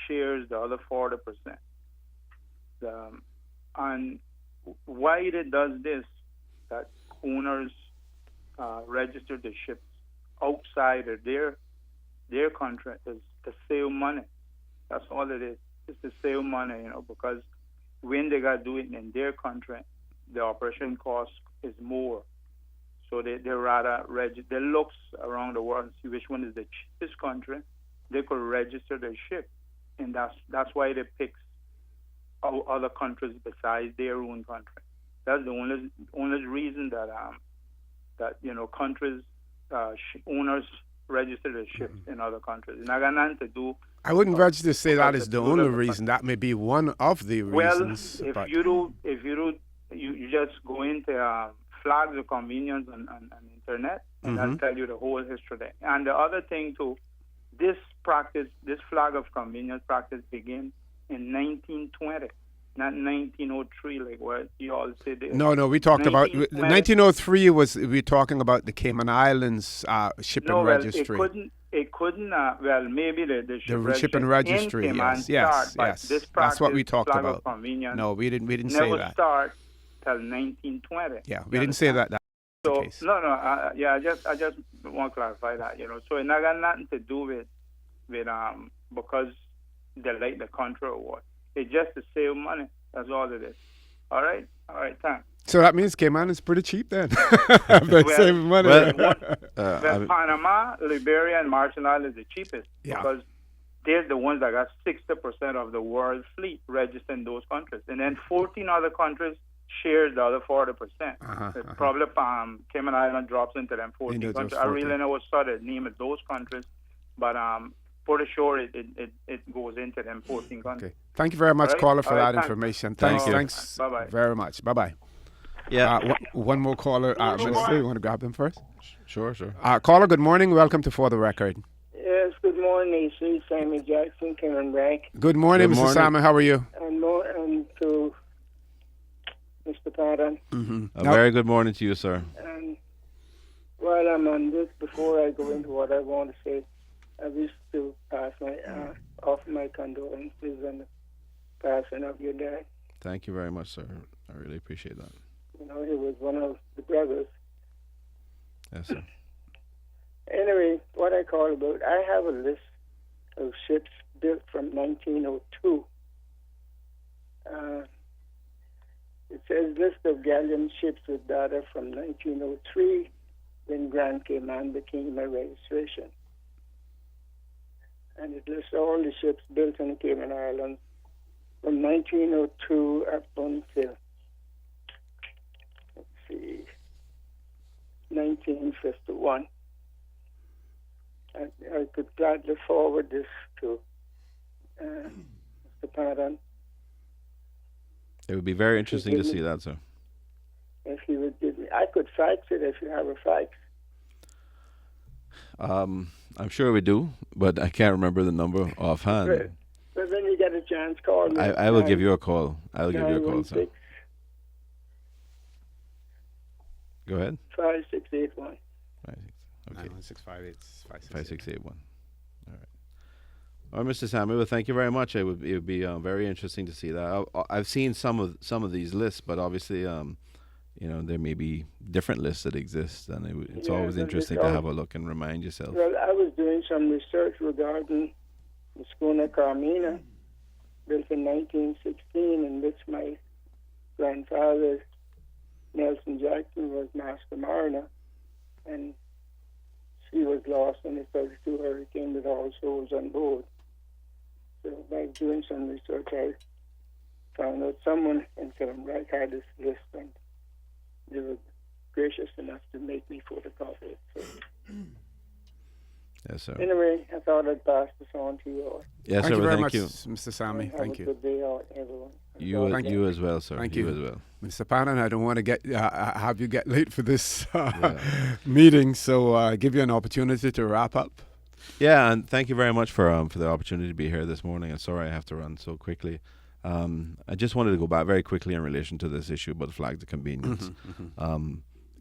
shares the other 40%. And why it does this, that owners register the ships outside of their country, is to save money. That's all it is. It's to save money, because when they got to do it in their country, the operation cost is more. So they rather they look around the world and see which one is the cheapest country. They could register their ship, and that's why they pick other countries besides their own country. That's the only reason that countries owners register their ships in other countries. And I got nothing to do. I wouldn't venture to say that is the only reason. That may be one of the reasons. Well, if you just go into flags of convenience on internet, and that'll tell you the whole history there. And the other thing too, this flag of convenience practice began in 1920 not 1903, like what you all said. No, we talked about 1903 was we're talking about the Cayman Islands shipping no, well, registry. It couldn't. Well, maybe the shipping registry. in Cayman Yes. But this That's what we talked flag of about. Convenience No, we didn't say never that. start till 1920. Yeah, we didn't say that. That's So the case. no. I just want to clarify that. So it not got nothing to do with because they like the country or what. It's just to save money. That's all it is. All right, thanks. So that means Cayman is pretty cheap then. They're saving money. Panama, Liberia, and Marshall Islands is the cheapest because they're the ones that got 60% of the world fleet registered in those countries. And then 14 other countries share the other 40%. Probably Cayman Island drops into them 14 countries. I really never saw the name of those countries, but for sure it goes into them 14 countries. Okay. Thank you very much, caller, for that information. Thanks Bye-bye. very much. Bye-bye. Yeah. One more caller. Minister, you want to grab them first? Sure. Caller, good morning. Welcome to For the Record. Yes, good morning. Sir Sammy Jackson, Cameron Bank. Good morning, Mr. Salmon. How are you? And to Mr. Patton. A very good morning to you, sir. And while I'm on this, before I go into what I want to say, I wish to offer my condolences on the passing of your dad. Thank you very much, sir. I really appreciate that. He was one of the brothers. Yes, sir. Anyway, what I call about, I have a list of ships built from 1902. It says list of galleon ships with data from 1903 when Grand Cayman became my registration. And it lists all the ships built in the Cayman Islands from 1902 up until, 1951. I could gladly forward this to Mr. Patton. It would be very interesting to see that, sir. If he would give me, I could fax it if you have a fax. I'm sure we do, but I can't remember the number offhand. Right. But when you get a chance, call me. I will give you a call. I'll give you a call, sir. Go ahead. 5681. Okay. 5681. All right. Well, Mr. Samuel, thank you very much. It would be very interesting to see that. I've seen some of these lists, but obviously, there may be different lists that exist, and it's always interesting to have a look and remind yourself. Well, I was doing some research regarding the schooner Carmina, built in 1916, in which my grandfather, Nelson Jackson, was master mariner, and she was lost in the 32 hurricane with all souls on board. So by doing some research, I found out someone in Columbia had this list, and they were gracious enough to make me photocopy it. So. Yes, sir. Anyway, I thought I'd pass this on to you all. Yes, thank sir. you very Thank much, you. Mr. Sammy. Have a good day, everyone. You as well, sir. Thank you as well. Mr. Patton, I don't want to get have you get late for this meeting, so I give you an opportunity to wrap up. Yeah, and thank you very much for the opportunity to be here this morning. I'm sorry I have to run so quickly. I just wanted to go back very quickly in relation to this issue about flags of convenience.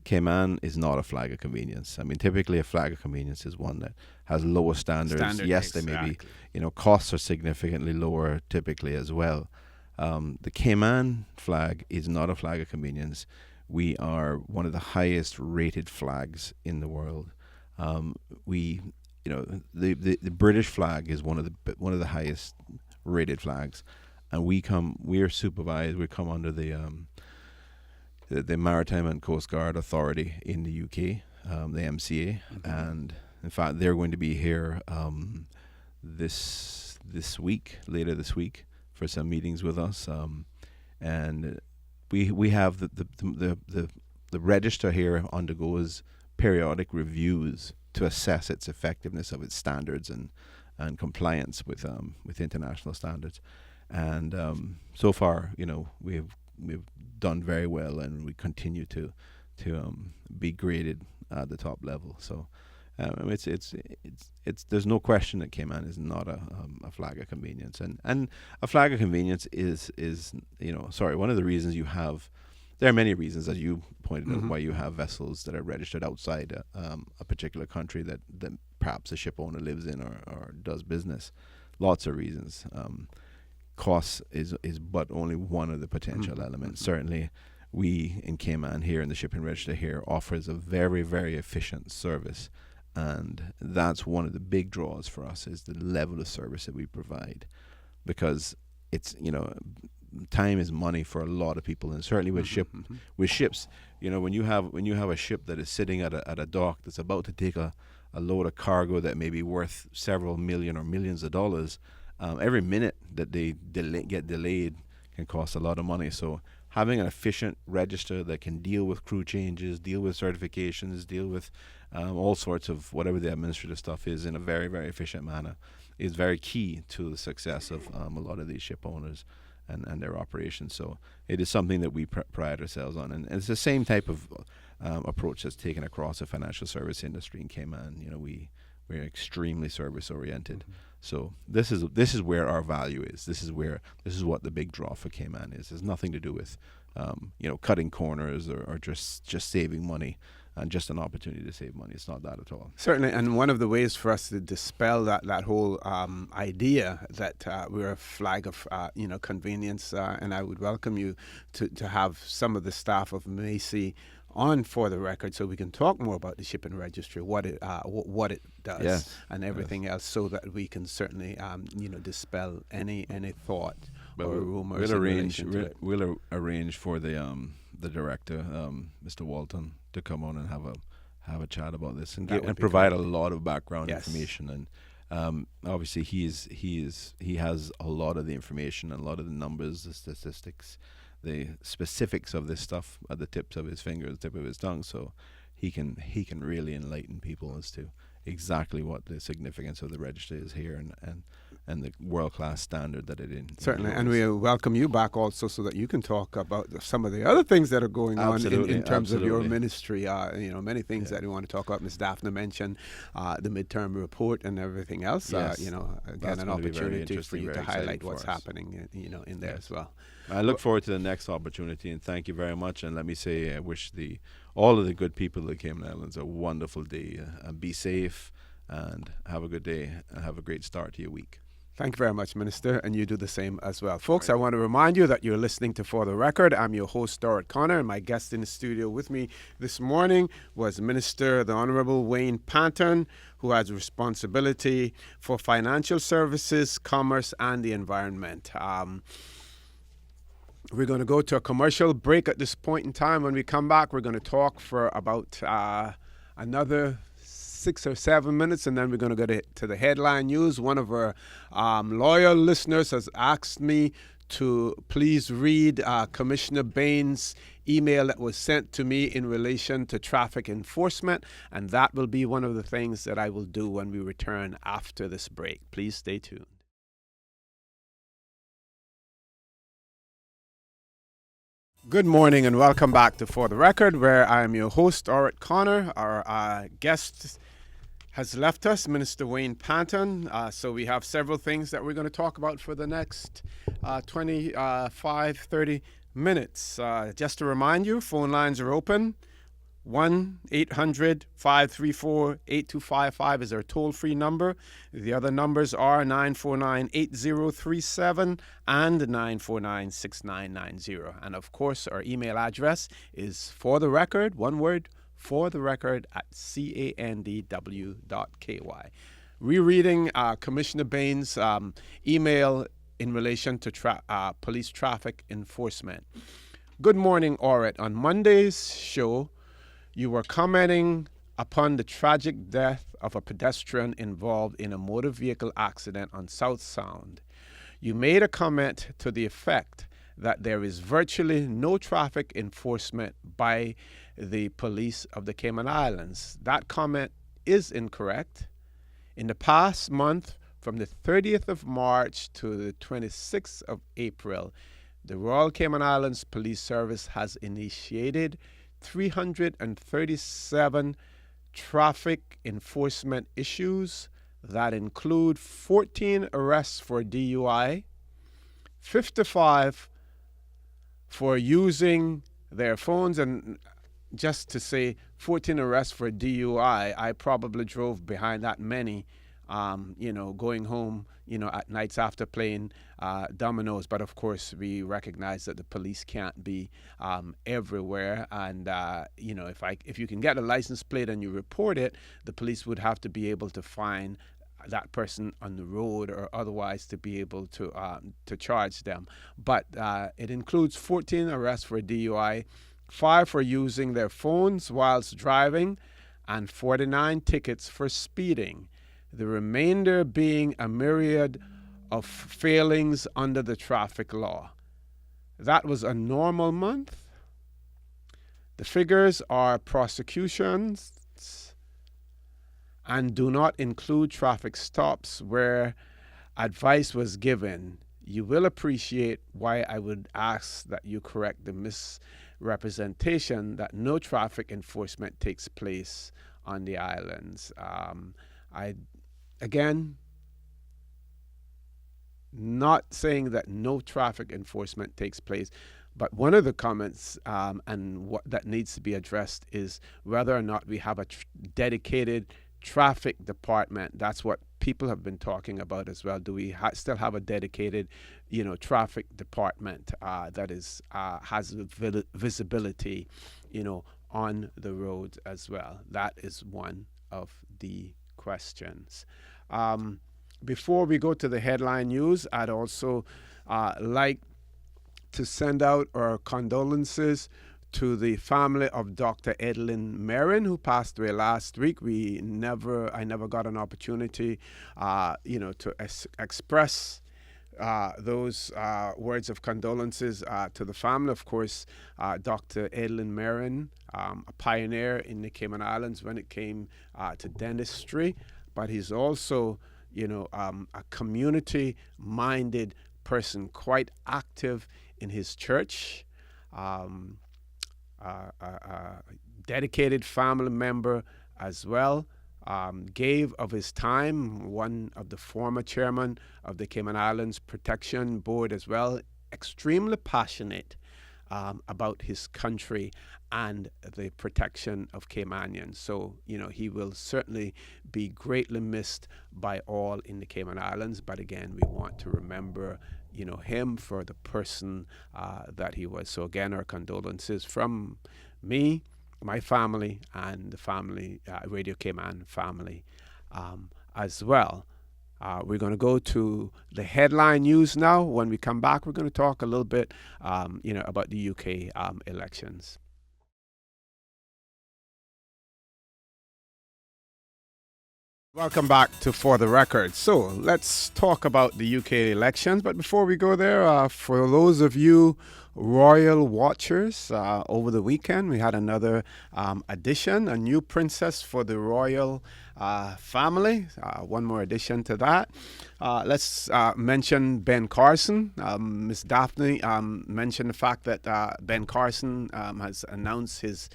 Cayman is not a flag of convenience. I mean, typically a flag of convenience is one that has lower standards. Yes, they may be, costs are significantly lower typically as well. The Cayman flag is not a flag of convenience. We are one of the highest rated flags in the world. The British flag is one of the highest rated flags, and we are supervised. We come under the Maritime and Coast Guard Authority in the UK, the MCA, and in fact they're going to be here later this week for some meetings with us, and we have the register here undergoes periodic reviews to assess its effectiveness of its standards and compliance with international standards, and so far we've done very well, and we continue to be graded at the top level. So There's no question that Cayman is not a flag of convenience, and a flag of convenience is one of the reasons you have. There are many reasons, as you pointed out, why you have vessels that are registered outside a particular country that perhaps a ship owner lives in or does business. Lots of reasons. Cost is but only one of the potential elements. Certainly, we in Cayman here in the shipping register here offers a very, very efficient service, and that's one of the big draws for us is the level of service that we provide, because it's time is money for a lot of people, and certainly with ships, when you have a ship that is sitting at a dock that's about to take a load of cargo that may be worth several million or millions of dollars, every minute that they get delayed can cost a lot of money. So having an efficient register that can deal with crew changes, deal with certifications, deal with all sorts of whatever the administrative stuff is in a very, very efficient manner is very key to the success of a lot of these ship owners and their operations. So it is something that we pride ourselves on, and it's the same type of approach that's taken across the financial service industry in Cayman. We're extremely service oriented. So this is where our value is. This is what the big draw for Cayman is. There's nothing to do with cutting corners or just saving money and just an opportunity to save money. It's not that at all. Certainly, and one of the ways for us to dispel that whole idea that we're a flag of convenience, and I would welcome you to have some of the staff of Macy on For the Record, so we can talk more about the shipping registry, what it does, and everything else, so that we can certainly dispel any thought or rumors. We'll arrange for the director, Mr. Walton, to come on and have a chat about this and provide a lot of background information. And obviously he has a lot of the information and a lot of the numbers, the statistics, the specifics of this stuff at the tips of his fingers, the tip of his tongue. So he can really enlighten people as to exactly what the significance of the register is here and the world-class standard that it in. Certainly, and we welcome you back also so that you can talk about some of the other things that are going on in terms of your ministry. Many things that we want to talk about. Ms. Daphne mentioned the midterm report and everything else. Again, an opportunity for you to highlight what's happening in there as well. I look forward to the next opportunity, and thank you very much. And let me say, I wish all of the good people of the Cayman Islands a wonderful day. Be safe and have a good day and have a great start to your week. Thank you very much, Minister, and you do the same as well. Folks, I want to remind you that you're listening to For the Record. I'm your host, Dorrit Connor, and my guest in the studio with me this morning was Minister, the Honorable Wayne Panton, who has responsibility for financial services, commerce, and the environment. We're going to go to a commercial break at this point in time. When we come back, we're going to talk for about another 6 or 7 minutes, and then we're going to go to the headline news. One of our loyal listeners has asked me to please read Commissioner Bain's email that was sent to me in relation to traffic enforcement, and that will be one of the things that I will do when we return after this break. Please stay tuned. Good morning and welcome back to For the Record, where I am your host, Dorrit Connor. Our guest has left us, Minister Wayne Panton. So we have several things that we're going to talk about for the next 30 minutes. Just to remind you, phone lines are open. 1-800-534-8255 is our toll-free number. The other numbers are 949-8037 and 949-6990. And of course, our email address is for the record, one word, for the record @candw.ky. Rereading Commissioner Bain's email in relation to police traffic enforcement. Good morning, Orrit. On Monday's show, you were commenting upon the tragic death of a pedestrian involved in a motor vehicle accident on South Sound. You made a comment to the effect that there is virtually no traffic enforcement by the police of the Cayman Islands. That comment is incorrect. In the past month, from the 30th of March to the 26th of April, the Royal Cayman Islands Police Service has initiated 337 traffic enforcement issues that include 14 arrests for DUI, 55 for using their phones, and just to say 14 arrests for DUI, I probably drove behind that many, going home, at nights after playing dominoes. But of course, we recognize that the police can't be everywhere. And, if you can get a license plate and you report it, the police would have to be able to find that person on the road or otherwise to be able to charge them. But it includes 14 arrests for DUI, 5 for using their phones whilst driving, and 49 tickets for speeding. The remainder being a myriad of failings under the traffic law. That was a normal month. The figures are prosecutions and do not include traffic stops where advice was given. You will appreciate why I would ask that you correct the misrepresentation that no traffic enforcement takes place on the islands. Again, not saying that no traffic enforcement takes place, but one of the comments and what that needs to be addressed is whether or not we have a dedicated traffic department. That's what people have been talking about as well. Do we still have a dedicated, traffic department that is has visibility, on the roads as well? That is one of the questions. Before we go to the headline news, I'd also like to send out our condolences to the family of Dr. Edlin Marin, who passed away last week. I never got an opportunity, to express those words of condolences to the family. Of course, Dr. Edlin Marin, a pioneer in the Cayman Islands when it came to dentistry, but he's also, a community-minded person, quite active in his church. Dedicated family member as well, gave of his time, one of the former chairman of the Cayman Islands Protection Board as well, extremely passionate about his country and the protection of Caymanians. So, he will certainly be greatly missed by all in the Cayman Islands. But again, we want to remember, him for the person that he was. So again, our condolences from me, my family, and the family, Radio Cayman family as well. We're going to go to the headline news now. When we come back, we're going to talk a little bit, about the UK elections. Welcome back to For the Record. So let's talk about the UK elections. But before we go there, for those of you royal watchers, over the weekend we had another addition, a new princess for the royal family. One more addition to that. Let's mention Ben Carson. Miss Daphne mentioned the fact that Ben Carson has announced his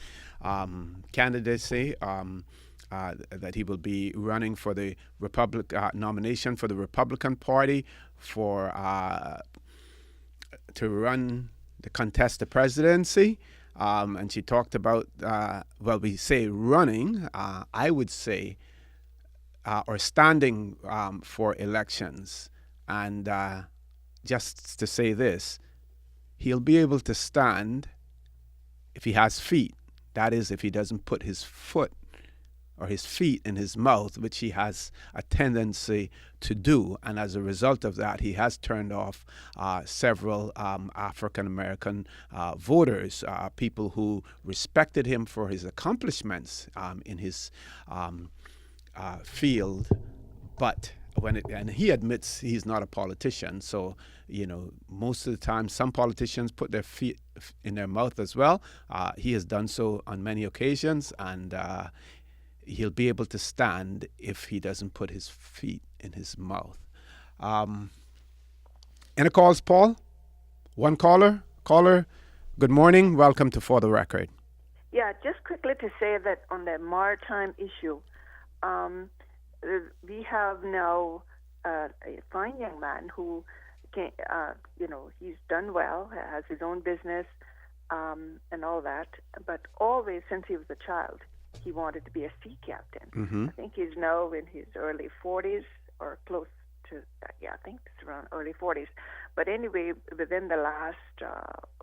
candidacy. That he will be running for the nomination for the Republican Party to contest the presidency. And she talked about, we say running, I would say, or standing for elections. And just to say this, he'll be able to stand if he has feet. That is, if he doesn't put his foot or his feet in his mouth, which he has a tendency to do. And as a result of that, he has turned off several African-American voters, people who respected him for his accomplishments in his field. But and he admits he's not a politician, so most of the time some politicians put their feet in their mouth as well. He has done so on many occasions, and he'll be able to stand if he doesn't put his feet in his mouth. Any calls, Paul? One caller. Good morning. Welcome to For the Record. Yeah, just quickly to say that on the maritime issue, we have now a fine young man who, he's done well, has his own business, and all that. But always since he was a child, he wanted to be a sea captain. Mm-hmm. I think he's now in his early 40s or close to that. Yeah, I think it's around early 40s. But anyway, within the last,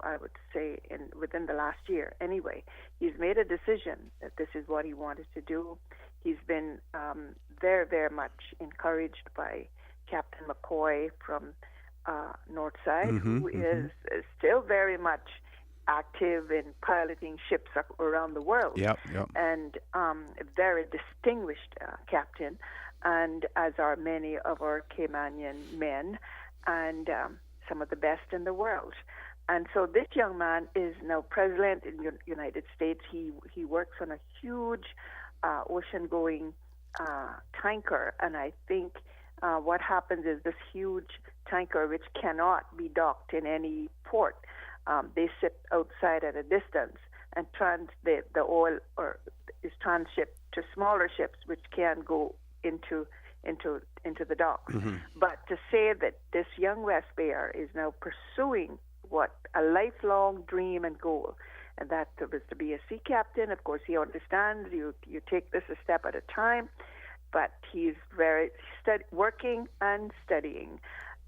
I would say, within the last year, anyway, he's made a decision that this is what he wanted to do. He's been very, very much encouraged by Captain McCoy from Northside, who is still very much active in piloting ships around the world. Yep. And a very distinguished captain, and as are many of our Caymanian men, and some of the best in the world. And so this young man is now president in the United States. He works on a huge ocean-going tanker, and I think what happens is this huge tanker, which cannot be docked in any port, they sit outside at a distance, and the oil is transshipped to smaller ships, which can go into the docks. But to say that this young West Bayer is now pursuing what a lifelong dream and goal, and that was to be a sea captain. Of course, he understands you take this a step at a time, but he's very working and studying.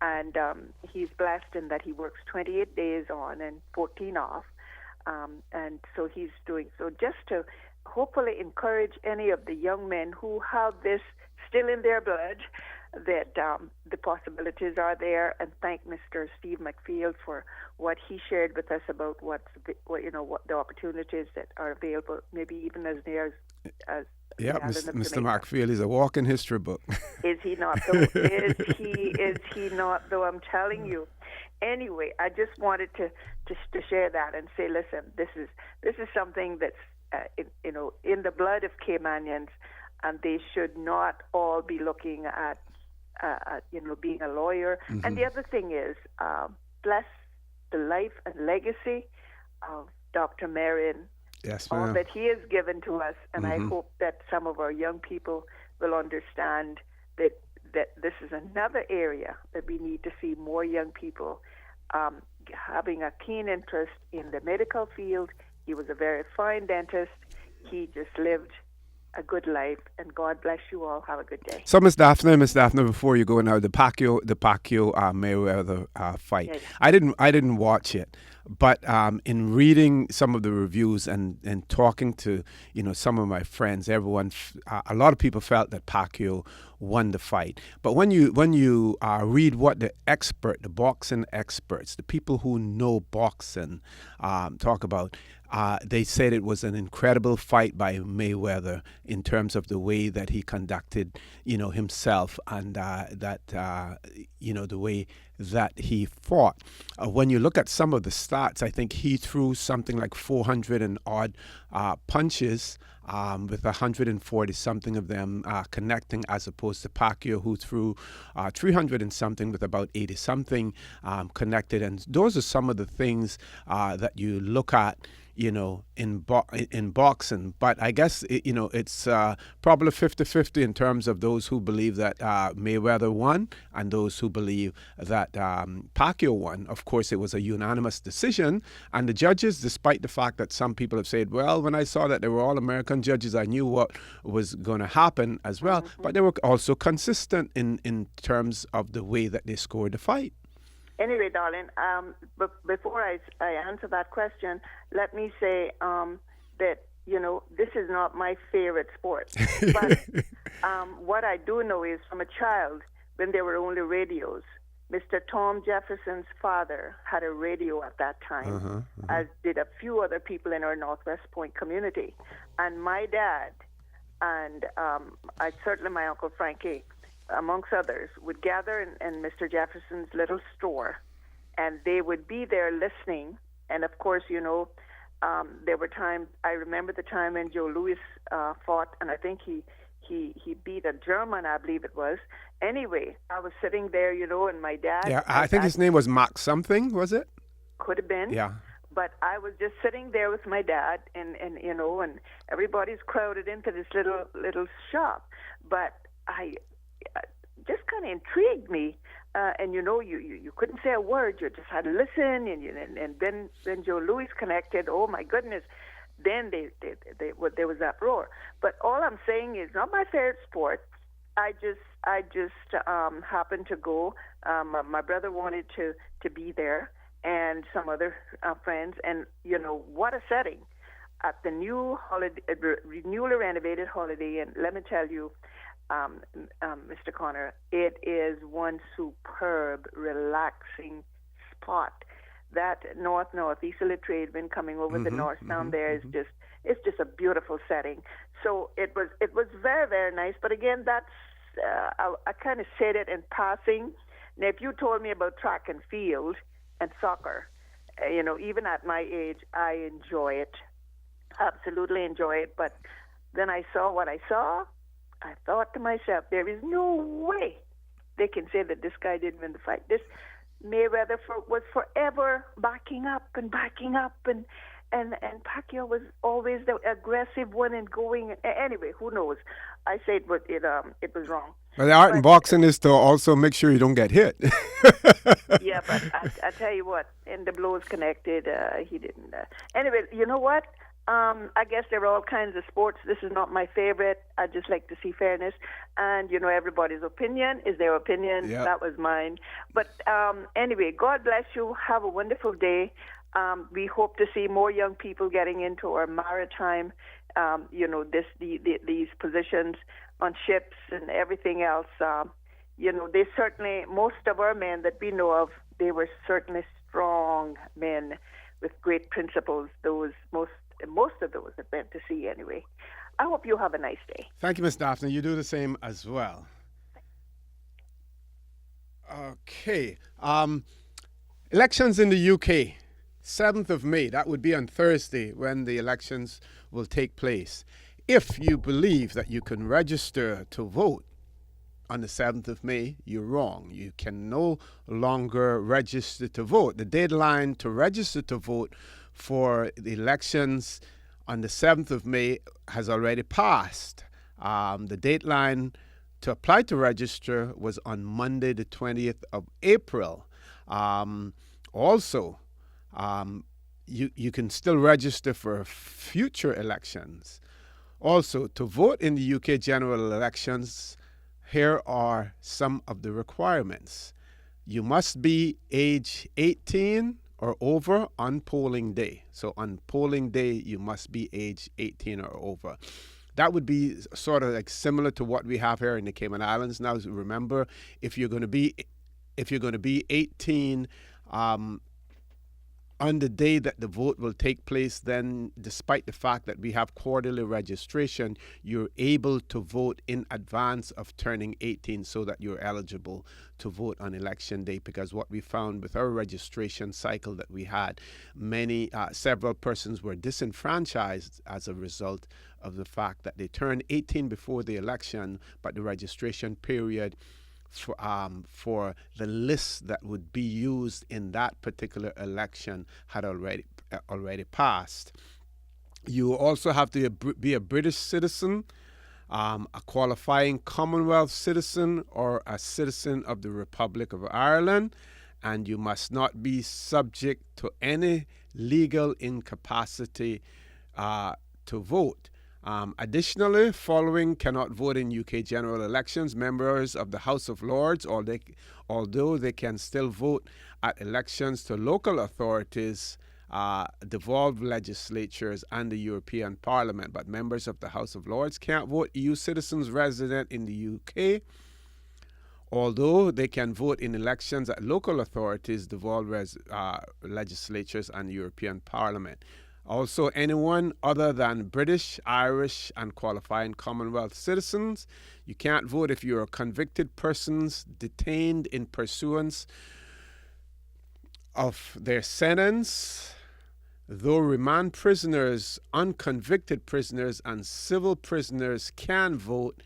And he's blessed in that he works 28 days on and 14 off. And so he's doing so just to hopefully encourage any of the young men who have this still in their blood, that the possibilities are there. And thank Mr. Steve McField for what he shared with us about what the opportunities that are available, maybe even as near as yeah, Mr. McField is a walking history book. Is he not though? Is he not though? I'm telling you. Anyway, I just wanted to share that and say, listen, this is something that's in the blood of Caymanians, and they should not all be looking at being a lawyer. And the other thing is, bless the life and legacy of Dr. Marion. Yes, all ma'am. that he has given to us, and I hope that some of our young people will understand that this is another area that we need to see more young people having a keen interest in the medical field. He was a very fine dentist. He just lived a good life, and God bless you all. Have a good day. So, Miss Daphne, before you go now, the Pacquiao Mayweather fight. Yeah. I didn't watch it, but in reading some of the reviews and talking to some of my friends, a lot of people felt that Pacquiao won the fight. But when you read what the boxing experts, the people who know boxing, talk about. They said it was an incredible fight by Mayweather in terms of the way that he conducted, himself, and the way that he fought. When you look at some of the stats, I think he threw something like 400 and odd punches, with 140 something of them connecting, as opposed to Pacquiao, who threw 300 and something with about 80 something connected. And those are some of the things that you look at in boxing. But I guess it's probably 50-50 in terms of those who believe that Mayweather won and those who believe that Pacquiao won. Of course, it was a unanimous decision, and the judges, despite the fact that some people have said, well, when I saw that they were all American judges, I knew what was going to happen as well. But they were also consistent in terms of the way that they scored the fight. Anyway, darling, before I answer that question, let me say that, this is not my favorite sport. But what I do know is from a child, when there were only radios, Mr. Tom Jefferson's father had a radio at that time, as did a few other people in our Northwest Point community. And my dad and certainly my Uncle Frankie, amongst others, would gather in Mr. Jefferson's little store, and they would be there listening. And of course, there were times, I remember the time when Joe Louis fought, and I think he beat a German, I believe it was. Anyway, I was sitting there, and my dad... Yeah, I think his name was Max something, was it? Could have been. Yeah. but I was just sitting there with my dad, and and everybody's crowded into this little shop. But I just kind of intrigued me, and you couldn't say a word. You just had to listen, and then Joe Louis connected. Oh my goodness! Then there was that roar. But all I'm saying is not my favorite sport. I just happened to go. My brother wanted to be there, and some other friends, and what a setting at the newly renovated Holiday Inn. Let me tell you, Mr. Connor, it is one superb, relaxing spot. That northeasterly trade wind coming over the north down there is just a beautiful setting. So it was very, very nice. But again, that's I kind of said it in passing. Now, if you told me about track and field and soccer, even at my age, I enjoy it, absolutely enjoy it. But then I saw what I saw. I thought to myself, there is no way they can say that this guy didn't win the fight. This Mayweather was forever backing up, and Pacquiao was always the aggressive one and going. Anyway, who knows? I say it was wrong. But the art in boxing is to also make sure you don't get hit. Yeah, but I tell you what, and the blows connected, he didn't. Anyway, you know what? I guess there are all kinds of sports. This is not my favorite. I just like to see fairness. And, everybody's opinion is their opinion. Yep. That was mine. But anyway, God bless you. Have a wonderful day. We hope to see more young people getting into our maritime, these positions on ships and everything else. They certainly, most of our men that we know of, they were certainly strong men with great principles. Most of those have been to sea anyway. I hope you have a nice day. Thank you, Ms. Daphne. You do the same as well. Okay. Elections in the UK, 7th of May. That would be on Thursday when the elections will take place. If you believe that you can register to vote on the 7th of May, you're wrong. You can no longer register to vote. The deadline to register to vote for the elections on the 7th of May has already passed. The deadline to apply to register was on Monday, the 20th of April. Also, you can still register for future elections. Also, to vote in the UK general elections, here are some of the requirements. You must be age 18 or over on polling day. So on polling day, you must be age 18 or over. That would be sort of like similar to what we have here in the Cayman Islands. Now, remember, if you're going to be 18 on the day that the vote will take place, then despite the fact that we have quarterly registration, you're able to vote in advance of turning 18 so that you're eligible to vote on election day. Because what we found with our registration cycle that we had, several persons were disenfranchised as a result of the fact that they turned 18 before the election, but the registration period for the list that would be used in that particular election had already passed. You also have to be a British citizen, a qualifying Commonwealth citizen, or a citizen of the Republic of Ireland, and you must not be subject to any legal incapacity to vote. Additionally, following cannot vote in UK general elections: members of the House of Lords, although they can still vote at elections to local authorities, devolved legislatures, and the European Parliament. But members of the House of Lords can't vote. EU citizens resident in the UK, although they can vote in elections at local authorities, devolved legislatures, and the European Parliament. Also, anyone other than British, Irish, and qualifying Commonwealth citizens. You can't vote if you're convicted persons detained in pursuance of their sentence, though remand prisoners, unconvicted prisoners, and civil prisoners can vote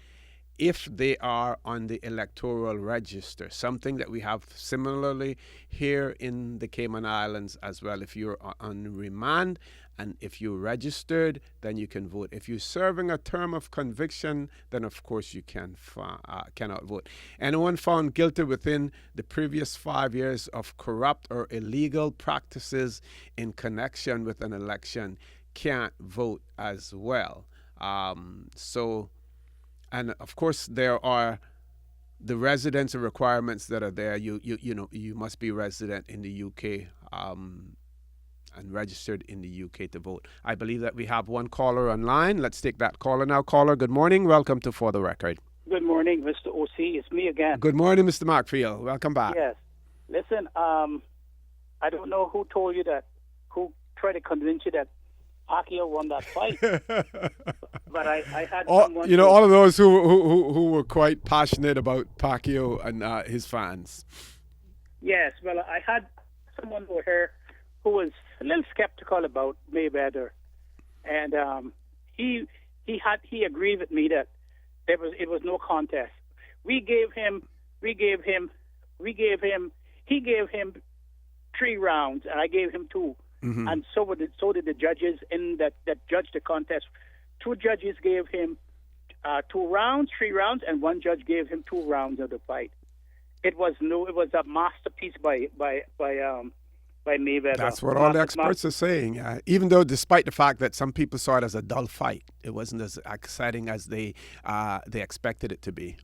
if they are on the electoral register, something that we have similarly here in the Cayman Islands as well. If you're on remand and if you're registered, then you can vote. If you're serving a term of conviction, then of course you cannot vote. Anyone found guilty within the previous 5 years of corrupt or illegal practices in connection with an election can't vote as well. And of course, there are the residency requirements that are there. You must be resident in the UK and registered in the UK to vote. I believe that we have one caller online. Let's take that caller now. Caller, good morning. Welcome to For the Record. Good morning, Mr. OC. It's me again. Good morning, Mr. Markfield. Welcome back. Yes. Listen, I don't know who told you that, who tried to convince you that Pacquiao won that fight. But I had someone... all of those who were quite passionate about Pacquiao and his fans. Yes, well, I had someone over here who was a little skeptical about Mayweather, and he agreed with me that it was no contest. He gave him 3 rounds, and I gave him 2. Mm-hmm. And so did the judges in that judged the contest. 2 judges gave him 2 rounds, 3 rounds, and 1 judge gave him 2 rounds of the fight. It was a masterpiece by Mayweather. That's what all the experts are saying. Even though, despite the fact that some people saw it as a dull fight, it wasn't as exciting as they expected it to be.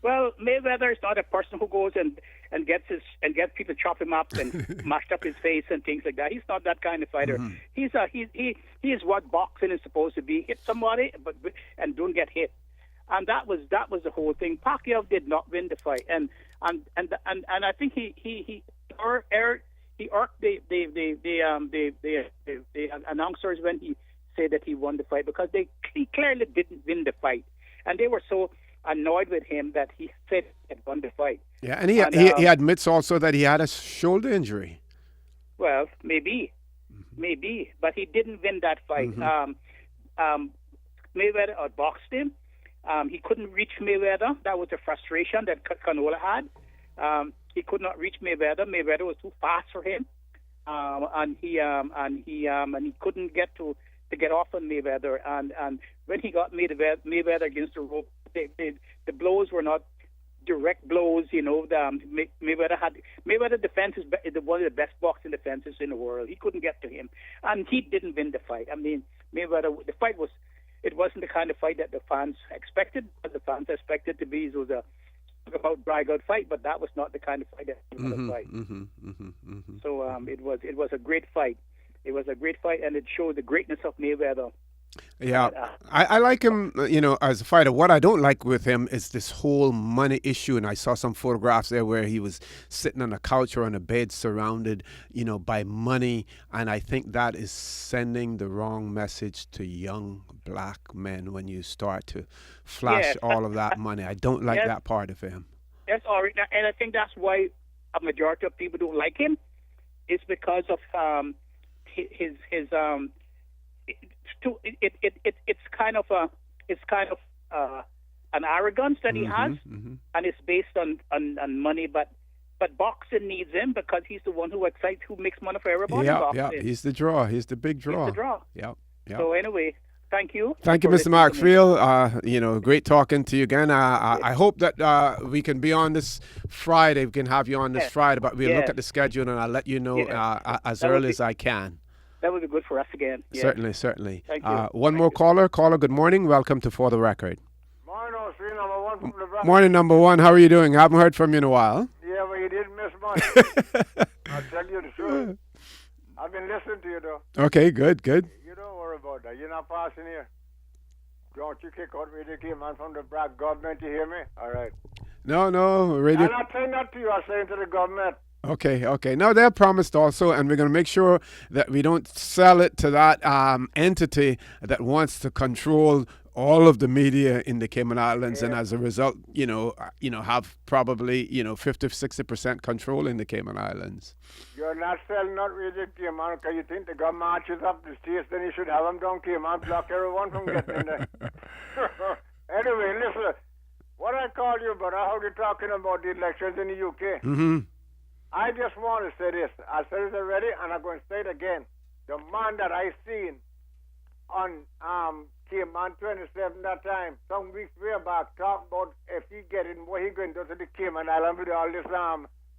Well, Mayweather is not a person who goes and gets people to chop him up and mashed up his face and things like that. He's not that kind of fighter. Mm-hmm. He is what boxing is supposed to be: hit somebody and don't get hit. And that was the whole thing. Pacquiao did not win the fight, and I think he irked the announcers when he said that he won the fight, because he clearly didn't win the fight, and they were so annoyed with him that he said he had won the fight. Yeah, and he admits also that he had a shoulder injury. Well, maybe, but he didn't win that fight. Mm-hmm. Mayweather outboxed him. He couldn't reach Mayweather. That was the frustration that Canola had. He could not reach Mayweather. Mayweather was too fast for him, and he couldn't get off on Mayweather. And when he got Mayweather against the rope, the blows were not direct blows. Mayweather defense is one of the best boxing defenses in the world. He couldn't get to him, and he didn't win the fight. I mean, Mayweather, the fight wasn't the kind of fight that the fans expected. But the fans expected to be. It was a about drag-out fight, but that was not the kind of fight that he wanted to fight. So it was a great fight. It was a great fight, and it showed the greatness of Mayweather. Yeah, I like him, as a fighter. What I don't like with him is this whole money issue. And I saw some photographs there where he was sitting on a couch or on a bed surrounded, by money. And I think that is sending the wrong message to young black men when you start to flash all of that money. I don't like that part of him. That's all right. And I think that's why a majority of people don't like him. It's because of his it's kind of an arrogance that he has, and it's based on money. But boxing needs him because he's the one who excites, who makes money for everybody. Yeah, he's the draw. He's the big draw. He's the draw. Yeah. So anyway, thank you. Thank you, Mr. Markfield. Great talking to you again. I hope that we can be on this Friday. We can have you on this Friday, but we'll look at the schedule and I'll let you know as early as I can. That would be good for us again. Yeah. Certainly. Thank you. One more caller. Caller, good morning. Welcome to For the Record. Morning, number 1 from the back. Morning, number 1. How are you doing? I haven't heard from you in a while. Yeah, but you didn't miss much. I'll tell you the truth. I've been listening to you, though. Okay, good. You don't worry about that. You're not passing here. Don't you kick out Radio Cayman from the black government, you hear me? All right. No, Radio... I'm not saying that to you. I'm saying to the government. Okay. No, they're promised also, and we're going to make sure that we don't sell it to that entity that wants to control all of the media in the Cayman Islands, and as a result, have probably 50-60% control in the Cayman Islands. You're not selling out Radio Cayman because you think the government marches up the streets, then you should have them down Cayman, block everyone from getting in there. Anyway, listen. what I call you, brother, how they talking about the elections in the UK. Mm-hmm. I just want to say this. I said it already, and I'm going to say it again. The man that I seen on Cayman 27 that time, some weeks way back, talk about if he get in, what he going to do to the Cayman Island with all this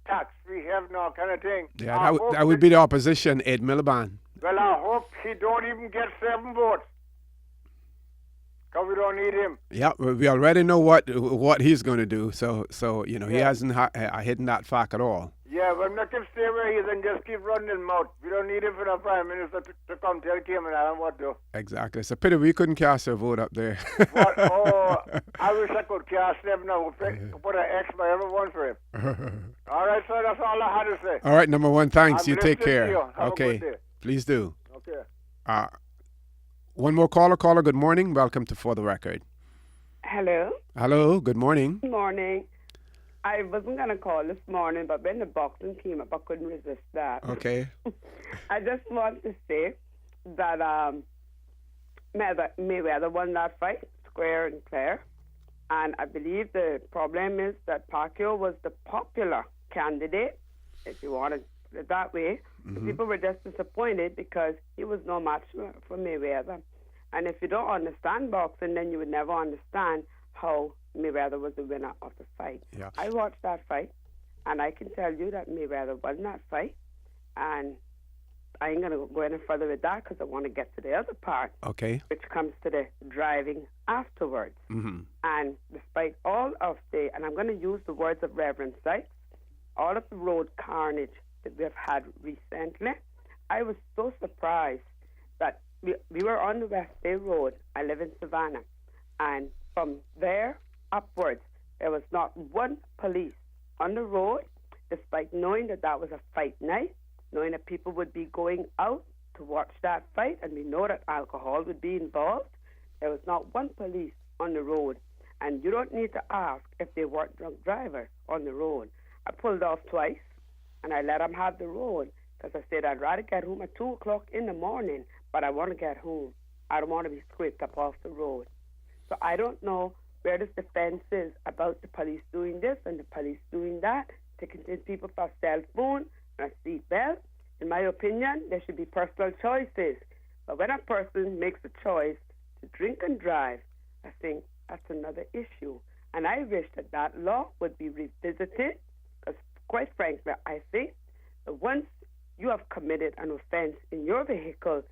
tax-free heaven, all kind of thing. Yeah, that would be the opposition, Ed Miliband. Well, I hope he don't even get 7 votes. Because we don't need him. Yeah, we already know what he's going to do. So he hasn't hidden that fact at all. Yeah, but make him stay where he is and just keep running his mouth. We don't need him for the Prime Minister to come tell Cayman Island what to do. Exactly. It's a pity we couldn't cast a vote up there. What? Oh, I wish I could cast him now. Put an X by everyone for him. All right, sir, that's all I had to say. All right, number one, thanks. I'm You take care. you. Have Okay. a good day. Please do. Okay. One more caller. Caller, good morning. Welcome to For the Record. Hello. Hello, good morning. Good morning. I wasn't going to call this morning, but when the boxing came up, I couldn't resist that. Okay. I just want to say that Mayweather won that fight, square and clear. And I believe the problem is that Pacquiao was the popular candidate, if you want to put it that way. Mm-hmm. People were just disappointed because he was no match for Mayweather. And if you don't understand boxing, then you would never understand how Mayweather was the winner of the fight. Yeah. I watched that fight, and I can tell you that Mayweather won that fight. And I ain't going to go any further with that because I want to get to the other part, Okay. which comes to the driving afterwards. Mm-hmm. And despite all of and I'm going to use the words of Reverend Sykes, all of the road carnage that we've had recently, I was so surprised that we were on the West Bay Road. I live in Savannah. And from there upwards, there was not one police on the road, despite knowing that that was a fight night, knowing that people would be going out to watch that fight, and we know that alcohol would be involved. There was not one police on the road. And you don't need to ask if they weren't drunk drivers on the road. I pulled off twice, and I let them have the road because I said I'd rather get home at 2 o'clock in the morning, but I want to get home. I don't want to be scraped up off the road. So I don't know where this defense is about the police doing this and the police doing that, taking people for a cell phone and a seat belt. In my opinion, there should be personal choices. But when a person makes a choice to drink and drive, I think that's another issue. And I wish that that law would be revisited, because quite frankly, I think that once you have committed an offense in your vehicle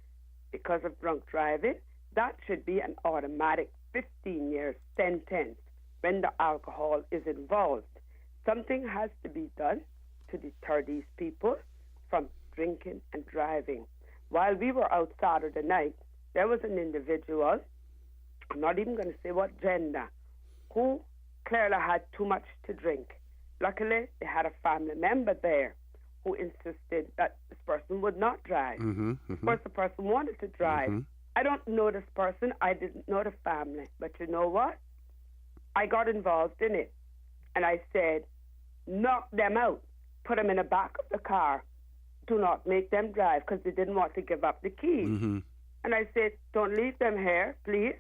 because of drunk driving, that should be an automatic 15-year sentence when the alcohol is involved. Something has to be done to deter these people from drinking and driving. While we were out Saturday night, there was an individual, I'm not even going to say what gender, who clearly had too much to drink. Luckily, they had a family member there who insisted that this person would not drive. Mm-hmm. Mm-hmm. Of course, the person wanted to drive. Mm-hmm. I don't know this person. I didn't know the family. But you know what? I got involved in it. And I said, knock them out. Put them in the back of the car. Do not make them drive, because they didn't want to give up the keys. Mm-hmm. And I said, don't leave them here, please.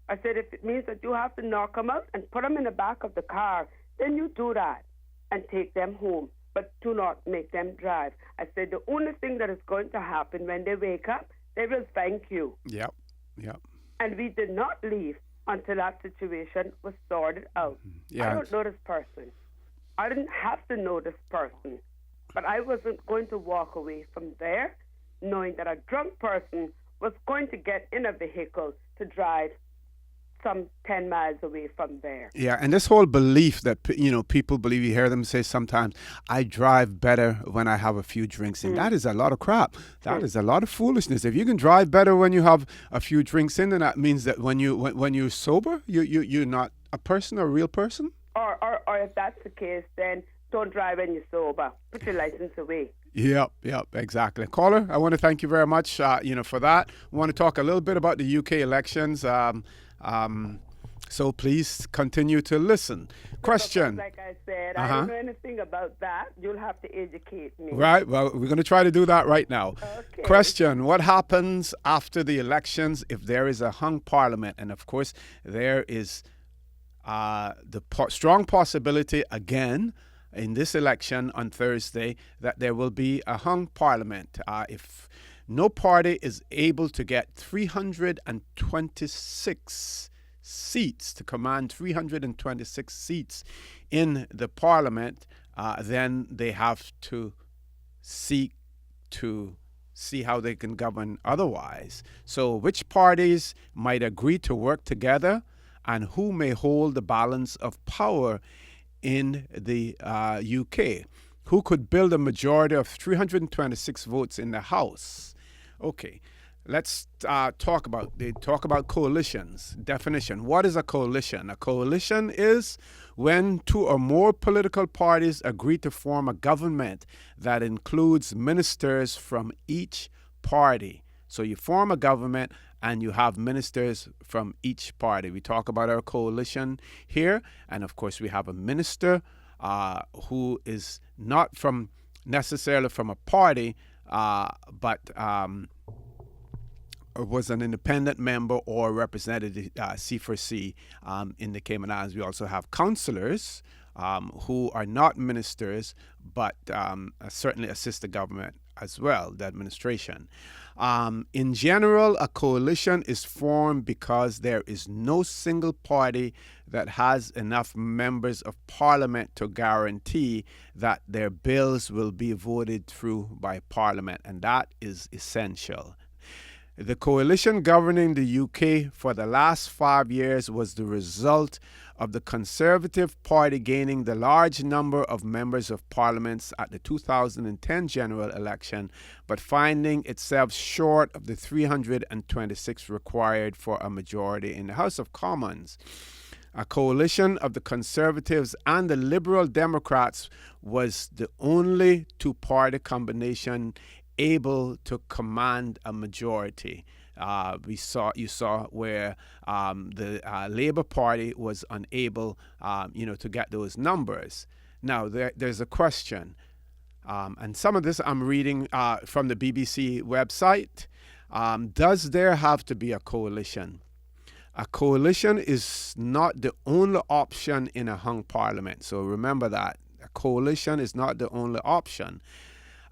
I said, if it means that you have to knock them out and put them in the back of the car, then you do that and take them home. But do not make them drive. I said, the only thing that is going to happen when they wake up, they will thank you. Yep. And we did not leave until that situation was sorted out. Yeah. I don't know this person. I didn't have to know this person. But I wasn't going to walk away from there knowing that a drunk person was going to get in a vehicle to drive some 10 miles away from there. Yeah, and this whole belief that, people believe, you hear them say sometimes, I drive better when I have a few drinks in. That is a lot of crap. That is a lot of foolishness. If you can drive better when you have a few drinks in, then that means that when you're sober, you're not a person, a real person? Or if that's the case, then don't drive when you're sober. Put your license away. Yep, exactly. Caller, I want to thank you very much, for that. I want to talk a little bit about the UK elections. So please continue to listen. Question. Like I said, I don't know anything about that. You'll have to educate me. Right. Well, we're going to try to do that right now. Okay. Question. What happens after the elections if there is a hung parliament? And of course, there is strong possibility again in this election on Thursday that there will be a hung parliament. If no party is able to get 326 seats, to command 326 seats in the parliament, then they have to seek to see how they can govern otherwise. So which parties might agree to work together, and who may hold the balance of power in the UK? Who could build a majority of 326 votes in the House? Okay, let's talk about coalitions. Definition. What is a coalition? A coalition is when two or more political parties agree to form a government that includes ministers from each party. So you form a government and you have ministers from each party. We talk about our coalition here, and of course we have a minister who is not necessarily from a party, but was an independent member or represented C4C in the Cayman Islands. We also have councillors who are not ministers, but certainly assist the government as well, the administration. In general, a coalition is formed because there is no single party that has enough members of parliament to guarantee that their bills will be voted through by parliament, and that is essential. The coalition governing the UK for the last 5 years was the result of the Conservative Party gaining the large number of members of parliaments at the 2010 general election, but finding itself short of the 326 required for a majority in the House of Commons. A coalition of the Conservatives and the Liberal Democrats was the only two-party combination able to command a majority. You saw where the Labour Party was unable, to get those numbers. Now there's a question, and some of this I'm reading from the BBC website. Does there have to be a coalition? A coalition is not the only option in a hung parliament. So remember that. A coalition is not the only option.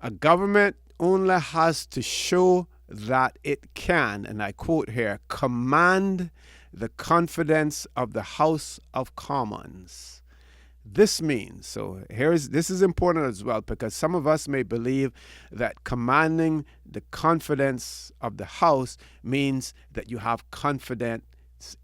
A government only has to show that it can, and I quote here, command the confidence of the House of Commons. This means, this is important as well, because some of us may believe that commanding the confidence of the House means that you have confidence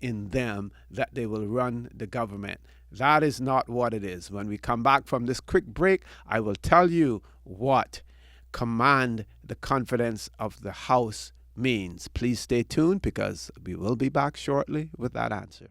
in them that they will run the government. That is not what it is. When we come back from this quick break, I will tell you what command the confidence of the House means. Please stay tuned, because we will be back shortly with that answer.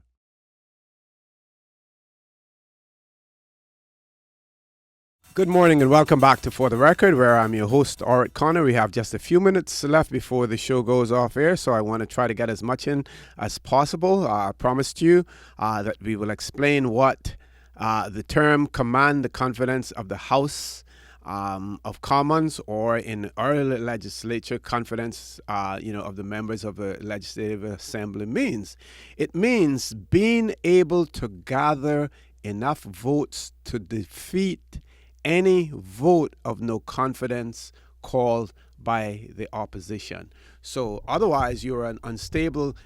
Good morning and welcome back to For the Record, where I'm your host, Oric Connor. We have just a few minutes left before the show goes off air, so I want to try to get as much in as possible. I promised you that we will explain what the term command the confidence of the House of Commons, or in our legislature, confidence, of the members of the Legislative Assembly means. It means being able to gather enough votes to defeat any vote of no confidence called by the opposition. So otherwise, you're an unstable,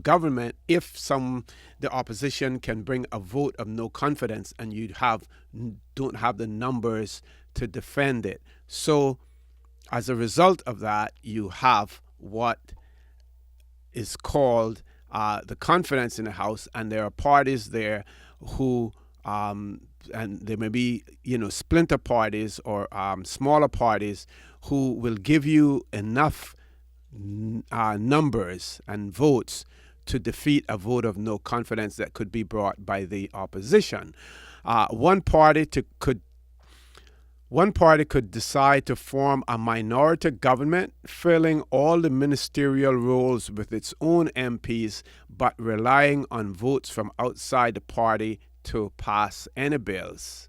government if the opposition can bring a vote of no confidence and you don't have the numbers to defend it. So as a result of that, you have what is called the confidence in the House, and there are parties there who and there may be splinter parties or smaller parties who will give you enough numbers and votes to defeat a vote of no confidence that could be brought by the opposition. One party could decide to form a minority government, filling all the ministerial roles with its own MPs, but relying on votes from outside the party to pass any bills.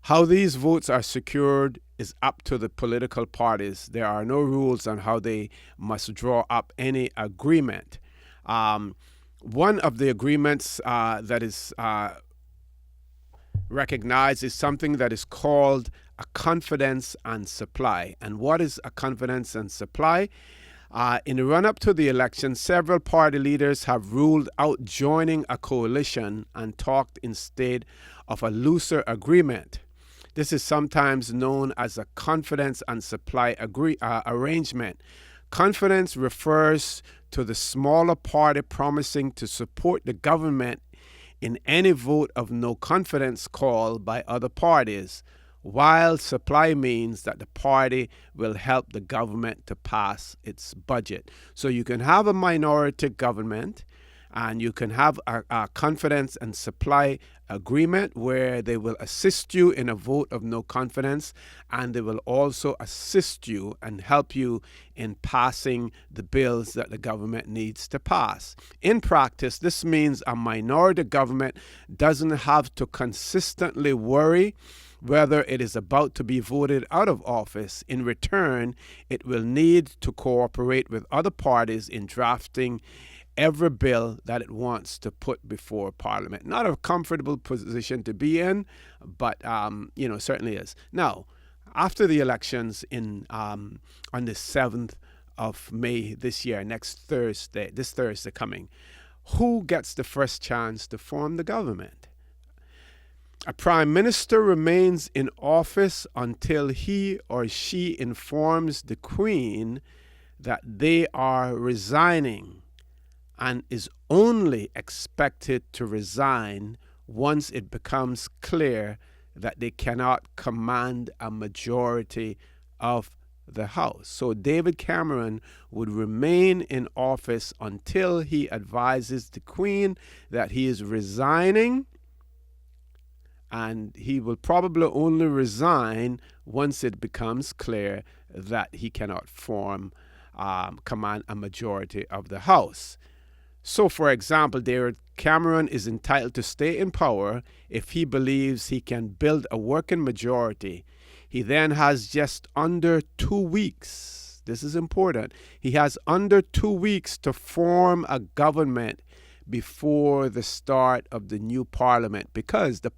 How these votes are secured is up to the political parties. There are no rules on how they must draw up any agreement. one of the agreements that is recognized is something that is called a confidence and supply. And what is a confidence and supply? In the run up to the election, several party leaders have ruled out joining a coalition and talked instead of a looser agreement. This is sometimes known as a confidence and supply arrangement. Confidence refers to the smaller party promising to support the government in any vote of no confidence called by other parties, while supply means that the party will help the government to pass its budget. So you can have a minority government and you can have a confidence and supply agreement where they will assist you in a vote of no confidence, and they will also assist you and help you in passing the bills that the government needs to pass. In practice, this means a minority government doesn't have to consistently worry whether it is about to be voted out of office. In return, it will need to cooperate with other parties in drafting every bill that it wants to put before Parliament. Not a comfortable position to be in, but certainly is. Now, after the elections on the 7th of May this year, this Thursday coming, who gets the first chance to form the government? A prime minister remains in office until he or she informs the Queen that they are resigning, and is only expected to resign once it becomes clear that they cannot command a majority of the House. So David Cameron would remain in office until he advises the Queen that he is resigning, and he will probably only resign once it becomes clear that he cannot command a majority of the House. So, for example, David Cameron is entitled to stay in power if he believes he can build a working majority. He then has just under 2 weeks. This is important. He has under 2 weeks to form a government before the start of the new parliament, because the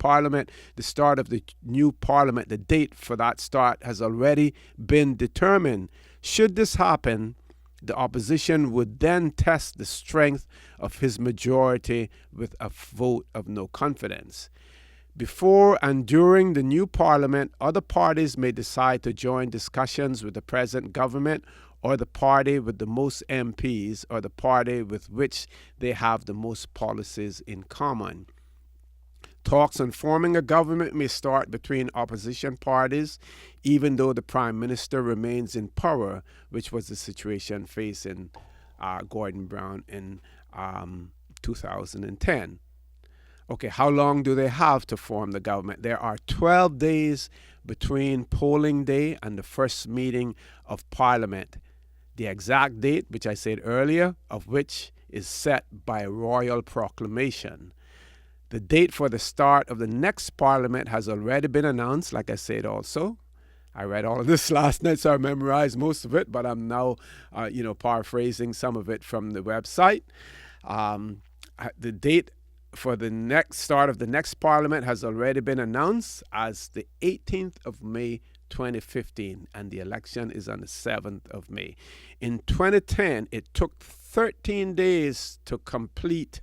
start of the new parliament, the date for that start has already been determined. Should this happen, the opposition would then test the strength of his majority with a vote of no confidence. Before and during the new parliament, other parties may decide to join discussions with the present government, or the party with the most MPs, or the party with which they have the most policies in common. Talks on forming a government may start between opposition parties, even though the Prime Minister remains in power, which was the situation facing Gordon Brown in 2010. Okay, how long do they have to form the government? There are 12 days between polling day and the first meeting of Parliament. The exact date, which I said earlier, of which is set by royal proclamation. The date for the start of the next Parliament has already been announced, like I said also. I read all of this last night, so I memorized most of it, but I'm now, paraphrasing some of it from the website. The date for the next start of the next Parliament has already been announced as the 18th of May, 2015, and the election is on the 7th of May. In 2010, it took 13 days to complete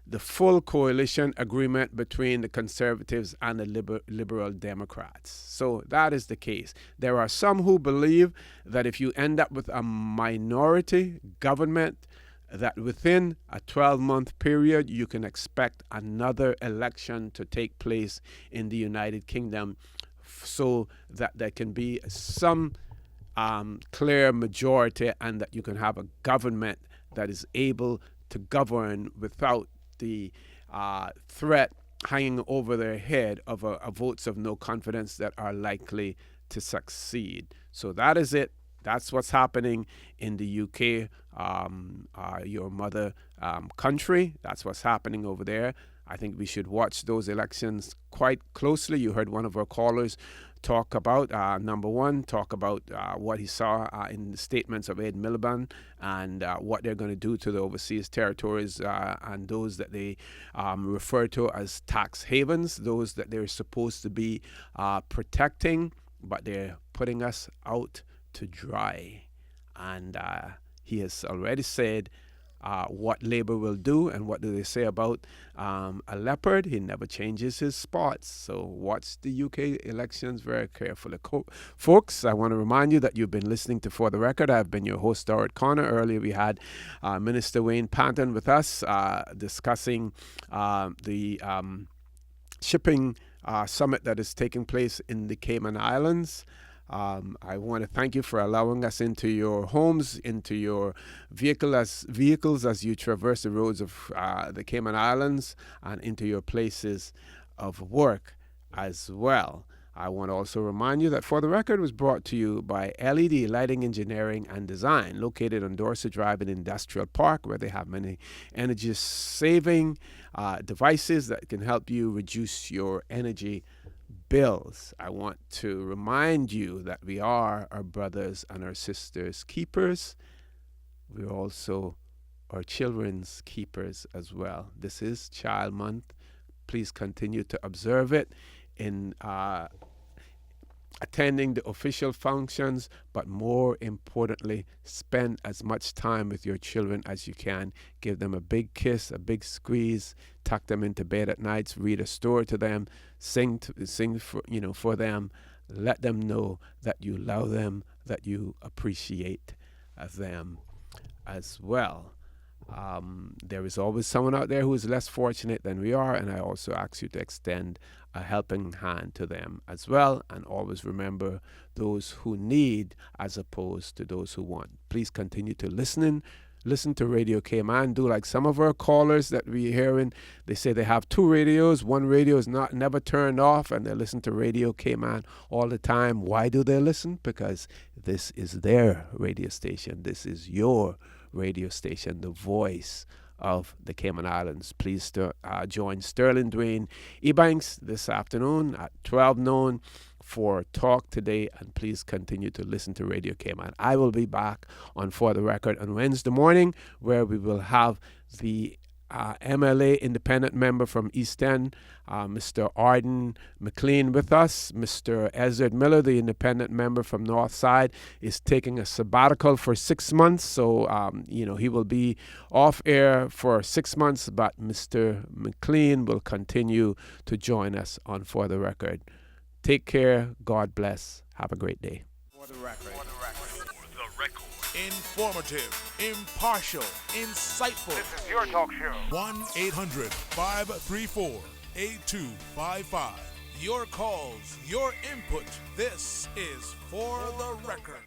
the full coalition agreement between the Conservatives and the Liberal Democrats. So that is the case. There are some who believe that if you end up with a minority government, that within a 12-month period, you can expect another election to take place in the United Kingdom, so that there can be some clear majority, and that you can have a government that is able to govern without the threat hanging over their head of votes of no confidence that are likely to succeed. So that is it. That's what's happening in the UK, your mother country. That's what's happening over there. I think we should watch those elections quite closely. You heard one of our callers talk about, number one, talk about what he saw in the statements of Ed Miliband and what they're going to do to the overseas territories and those that they refer to as tax havens, those that they're supposed to be protecting, but they're putting us out to dry. And he has already said what Labour will do, and what do they say about a leopard? He never changes his spots. So watch the UK elections very carefully. Folks, I want to remind you that you've been listening to For the Record. I've been your host, Dorrit Connor. Earlier we had Minister Wayne Panton with us discussing the shipping summit that is taking place in the Cayman Islands. I want to thank you for allowing us into your homes, into your vehicles as you traverse the roads of the Cayman Islands, and into your places of work as well. I want to also remind you that For the Record was brought to you by LED Lighting Engineering and Design, located on Dorset Drive in Industrial Park, where they have many energy-saving devices that can help you reduce your energy bills. I want to remind you that we are our brothers and our sisters' keepers. We're also our children's keepers as well. This is Child Month. Please continue to observe it in attending the official functions, but more importantly, spend as much time with your children as you can. Give them a big kiss, a big squeeze, tuck them into bed at nights, read a story to them, sing for them. Let them know that you love them, that you appreciate them as well. There is always someone out there who is less fortunate than we are, and I also ask you to extend a helping hand to them as well, and always remember those who need as opposed to those who want. Please continue to listen to Radio Cayman. Do like some of our callers that we're hearing. They say they have two radios. One radio is never turned off, and they listen to Radio Cayman all the time. Why do they listen? Because this is their radio station. This is your radio station, the voice of the Cayman Islands. Please join Sterling Dwayne Ebanks this afternoon at 12 noon for Talk Today, and please continue to listen to Radio Cayman. I will be back on For the Record on Wednesday morning, where we will have the MLA independent member from East End, Mr. Arden McLean, with us. Mr. Ezra Miller, the independent member from North Side, is taking a sabbatical for 6 months. So, he will be off air for 6 months, but Mr. McLean will continue to join us on For the Record. Take care. God bless. Have a great day. For the record. Informative, impartial, insightful. This is your talk show. 1-800-534-8255. Your calls, your input. This is For the Record.